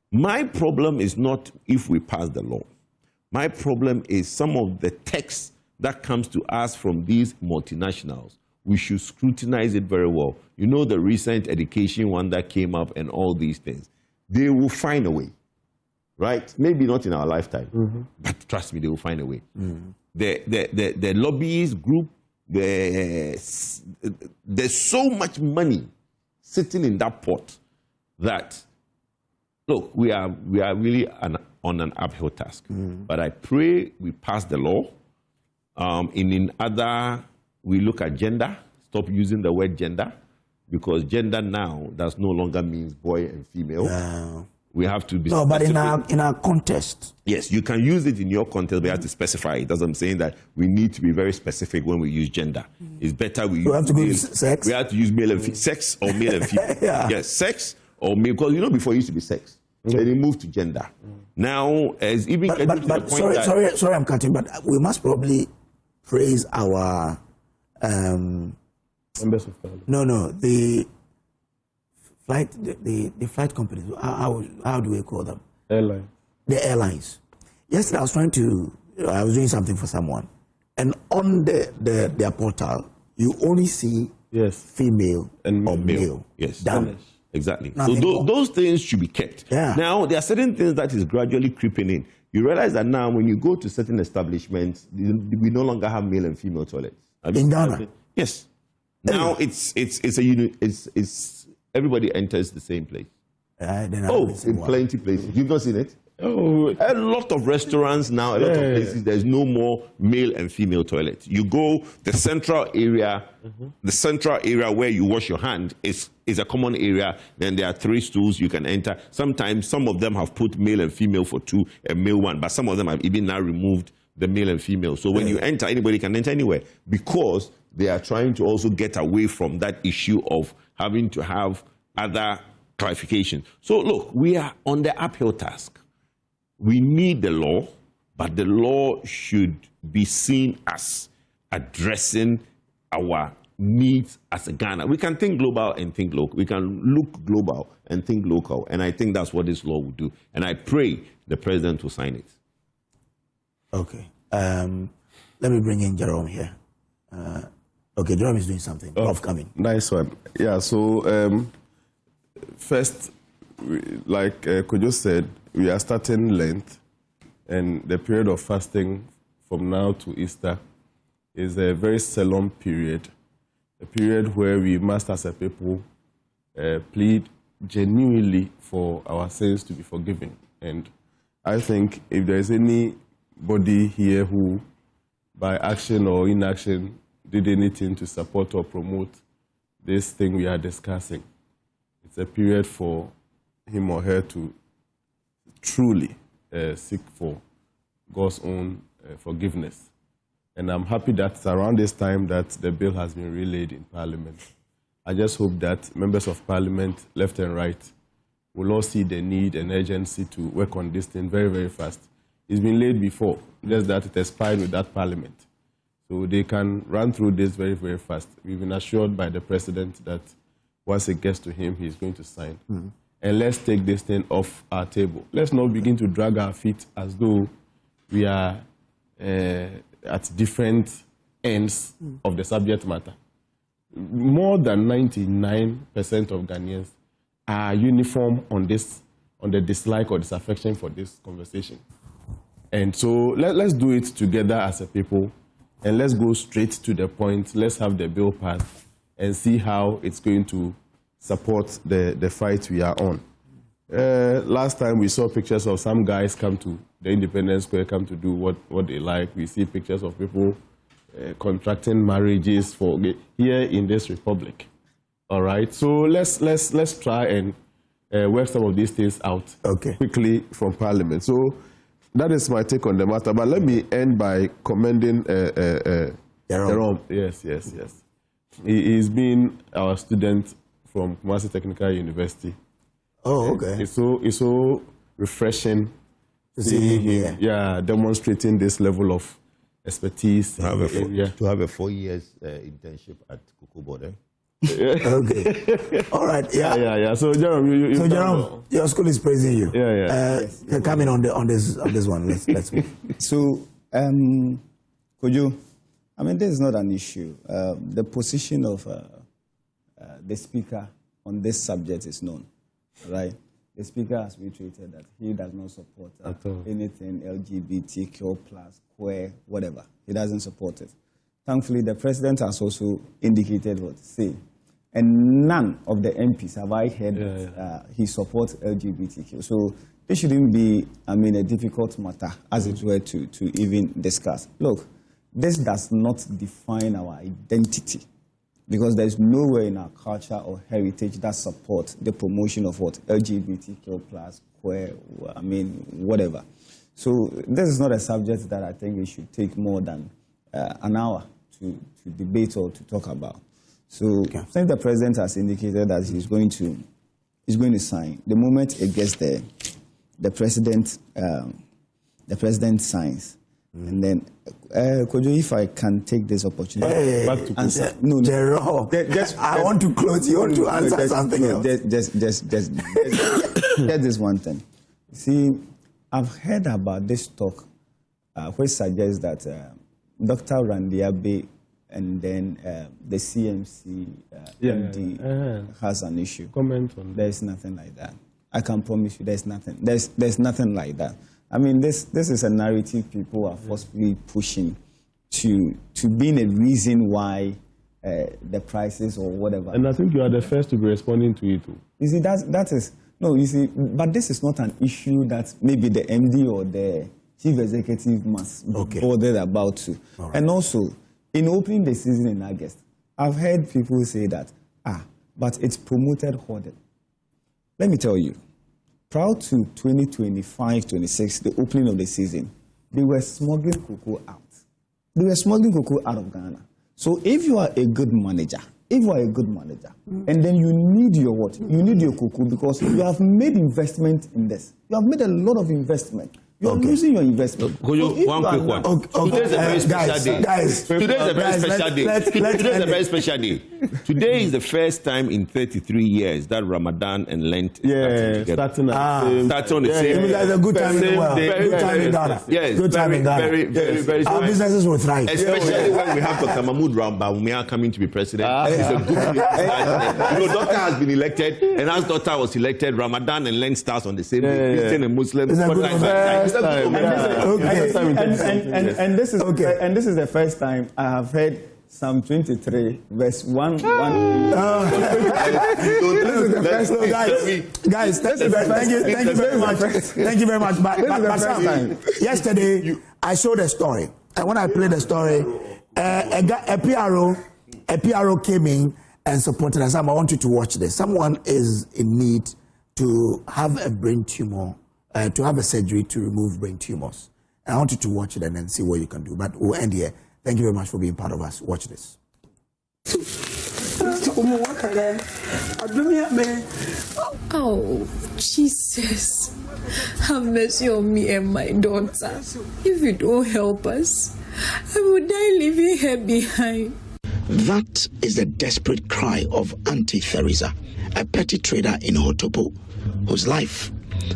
My problem is not if we pass the law. My problem is some of the text that comes to us from these multinationals. We should scrutinize it very well. You know, the recent education one that came up and all these things. They will find a way, right? Maybe not in our lifetime, but trust me, they will find a way. The lobbyist group, there's so much money sitting in that pot that, look, we are really on an uphill task. But I pray we pass the law. In other, we look at gender, stop using the word gender, because gender now does no longer means boy and female. We have to be specific. But in our context. Yes, you can use it in your context, but you have to specify it. That's what I'm saying, that we need to be very specific when we use gender. It's better we use have to use sex. We have to use male and female. Sex or male and female. Yes, sex or male, because you know before it used to be sex. Then it moved to gender. Now, as even getting to the point sorry, I'm cutting, but we must probably praise our members of Parliament. No, the flight companies. How do we call them? Airlines. The airlines. Yesterday, I was doing something for someone, and on their portal, you only see female and male. Yes. Damn. Exactly. So those things should be kept. Now, there are certain things that is gradually creeping in. You realize that now when you go to certain establishments, we no longer have male and female toilets. In Ghana? Yes. Now it's everybody enters the same place. In plenty places. You've not seen it? Oh, a lot of restaurants now, a lot of places, there's no more male and female toilets. You go, the central area where you wash your hand is a common area. Then there are 3 stools you can enter. Sometimes some of them have put male and female for 2, and male 1, but some of them have even now removed the male and female. So when you enter, anybody can enter anywhere, because they are trying to also get away from that issue of having to have other clarifications. So look, we are on the uphill task. We need the law, but the law should be seen as addressing our needs as a Ghana. We can think global and think local. We can look global and think local. And I think that's what this law will do. And I pray the president will sign it. Okay. Let me bring in Jerome here. Okay, Jerome is doing something. Prof, coming. Nice one. Yeah, so first, like Kwadwo said, we are starting Lent, and the period of fasting from now to Easter is a very solemn period, a period where we must, as a people, plead genuinely for our sins to be forgiven. And I think if there is anybody here who, by action or inaction, did anything to support or promote this thing we are discussing, it's a period for him or her to truly seek for God's own forgiveness. And I'm happy that around this time that the bill has been relayed in Parliament. I just hope that members of Parliament, left and right, will all see the need and urgency to work on this thing very, very fast. It's been laid before, just that it expired with that Parliament. So they can run through this very, very fast. We've been assured by the President that once it gets to him, he's going to sign. Mm-hmm. And let's take this thing off our table. Let's not begin to drag our feet as though we are at different ends of the subject matter. More than 99% of Ghanaians are uniform on the dislike or disaffection for this conversation. And so let's do it together as a people, and let's go straight to the point. Let's have the bill passed and see how it's going to support the fight we are on. Last time we saw pictures of some guys come to the Independence Square, come to do what they like. We see pictures of people contracting marriages for here in this republic. All right, so let's try and work some of these things out quickly from Parliament. So that is my take on the matter. But let me end by commending Jerome. Yes. He's been our student from Kumasi Technical University. Oh, okay. It's so refreshing to see him, demonstrating this level of expertise. To have a 4 years internship at Cocoa Board. Okay. All right. Yeah. So Jerome, Jerome, your school is praising you. Yes. Come in on this one. Let's move. So, Kwadwo, I mean, this is not an issue. The position of the speaker on this subject is known, right? The speaker has reiterated that he does not support anything LGBTQ plus, queer, whatever. He doesn't support it. Thankfully, the president has also indicated what to say. And none of the MPs have I heard he supports LGBTQ. So this shouldn't be, a difficult matter, as it were, to even discuss. Look, this does not define our identity, because there's nowhere in our culture or heritage that supports the promotion of what? LGBTQ plus, queer, whatever. So this is not a subject that I think we should take more than an hour to debate or to talk about. So since the president has indicated that he's going to sign, the moment it gets there, the president signs. And then, Kwadwo, if I can take this opportunity, Jerome, I want to close. You want to answer something else? Just this one thing. See, I've heard about this talk, which suggests that Dr. Randiabe and then the CMC MD has an issue. Comment on that. There's nothing like that. I can promise you, there's nothing. There's nothing like that. I mean, this is a narrative people are forcefully pushing to being a reason why the prices or whatever. And I think you are the first to be responding to it. You see, that is no. You see, but this is not an issue that maybe the MD or the chief executive must be bothered about too. Right. And also, in opening the season in August, I've heard people say that but it's promoted hoarding. Let me tell you. Prior to 2025-26, the opening of the season, they were smuggling cocoa out. They were smuggling cocoa out of Ghana. So if you are a good manager, and then you need your what? You need your cocoa because you have made investment in this. You have made a lot of investment. You are losing your investment. One quick one. Today's a very special day. Today's a very special day. Today's a very special day. Today is the first time in 33 years that Ramadan and Lent starting on the same. It's a good time in the world. Good time in Ghana. Yes, good time in Ghana. Very Our businesses will thrive. Especially when we have Dr. Mahmoud Rambamumia coming to be president. It's a good place to start. You know, Doctor has been elected, and as Doctor was elected, Ramadan and Lent starts on the same day. Christian and Muslim. And this is the first time I have heard Psalm 23, verse 1. This is the first time. Guys, thank you very much. Thank you very much. But yesterday, I showed a story. And when I played the story, a PRO came in and supported us. I want you to watch this. Someone is in need to have a brain tumor, to have a surgery to remove brain tumors. And I want you to watch it and then see what you can do. But we'll end here. Thank you very much for being part of us. Watch this. Oh, Jesus. Have mercy on me and my daughter. If you don't help us, I will die leaving her behind. That is the desperate cry of Auntie Theresa, a petty trader in Hotopo, whose life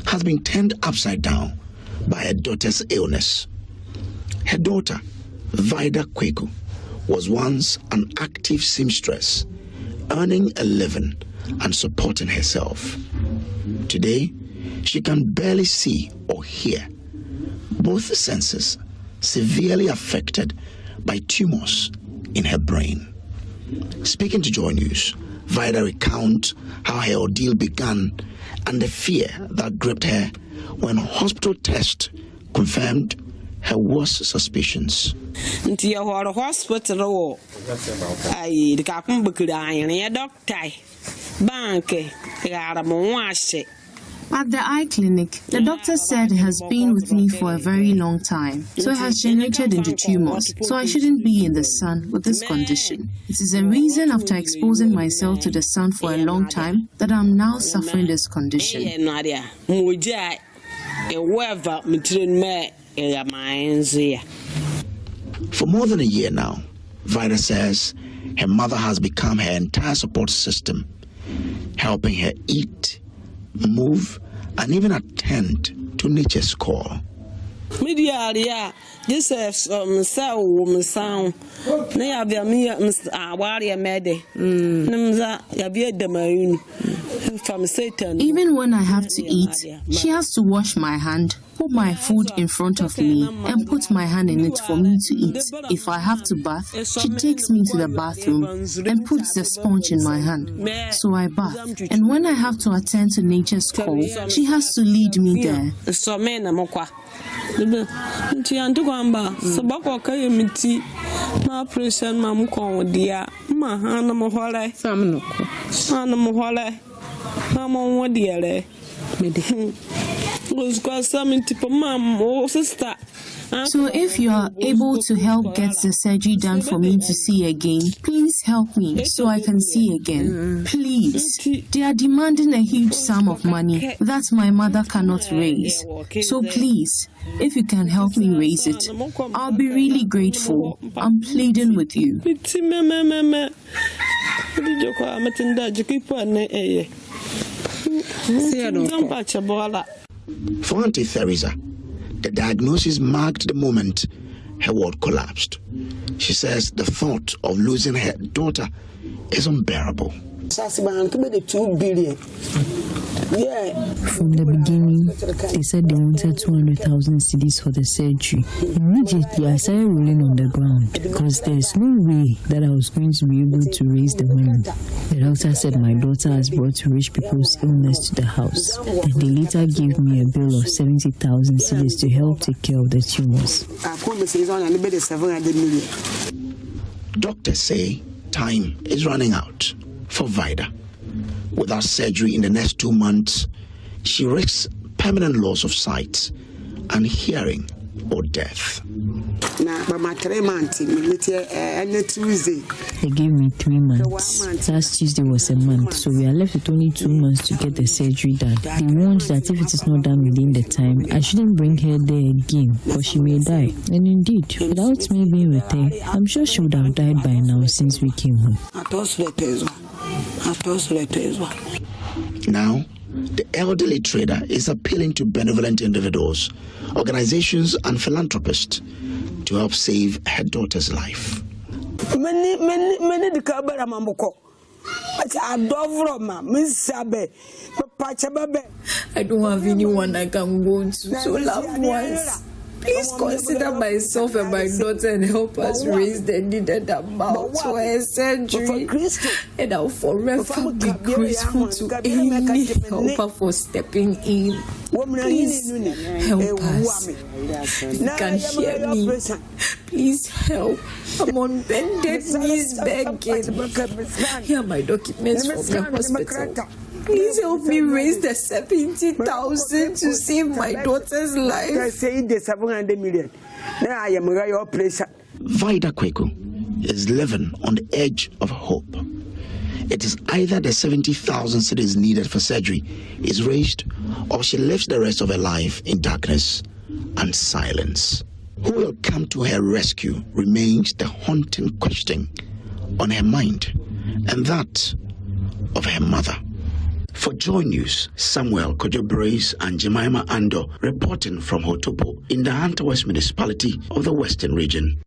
has been turned upside down by her daughter's illness. Her daughter, Vida Kwadwo, was once an active seamstress, earning a living and supporting herself. Today, she can barely see or hear, both senses severely affected by tumors in her brain. Speaking to Joy News, Vida recounts how her ordeal began and the fear that gripped her when hospital tests confirmed her worst suspicions. At the eye clinic, the doctor said it has been with me for a very long time, so it has generated into tumors, so I shouldn't be in the sun with this condition. It is a reason after exposing myself to the sun for a long time that I'm now suffering this condition. For more than a year now, Vida says her mother has become her entire support system, helping her eat, move, and even attend to nature's call. Even when I have to eat, she has to wash my hand, put my food in front of me, and put my hand in it for me to eat. If I have to bath, she takes me to the bathroom and puts the sponge in my hand. So I bath. And when I have to attend to nature's call, she has to lead me there. So if you are able to help get the surgery done for me to see again, please help me so I can see again. Please. They are demanding a huge sum of money that my mother cannot raise. So please, if you can help me raise it, I'll be really grateful. I'm pleading with you. For Auntie Theresa, the diagnosis marked the moment her world collapsed. She says the thought of losing her daughter is unbearable. From the beginning, they said they wanted 200,000 cedis for the surgery. Immediately, I started rolling on the ground because there's no way that I was going to be able to raise the money. The doctor said my daughter has brought rich people's illness to the house. And they later gave me a bill of 70,000 cedis to help take care of the tumors. Doctors say time is running out for Vida. Without surgery in the next 2 months, she risks permanent loss of sight and hearing or death. They gave me 3 months. Last Tuesday was a month, so we are left with only 2 months to get the surgery done. They warned that if it is not done within the time, I shouldn't bring her there again, because she may die. And indeed, without me being with her, I'm sure she would have died by now since we came home. Now, the elderly trader is appealing to benevolent individuals, organizations, and philanthropists to help save her daughter's life. I don't have anyone I can go to, so loved ones, please consider myself and my daughter and help us raise the needed amount for her surgery. And I'll forever be grateful to any helper for stepping in. Please help us. If you can hear me, please help. I'm on bended knees begging. Here are my documents from the hospital. Please help me raise the 70,000 to save my daughter's life. Vida Kwadwo is living on the edge of hope. It is either the 70,000 cedis needed for surgery is raised, or she lives the rest of her life in darkness and silence. Who will come to her rescue remains the haunting question on her mind, and that of her mother. For Joy News, Samuel Kojo and Jemima Ando reporting from Hotopo in the Hunter West Municipality of the Western Region.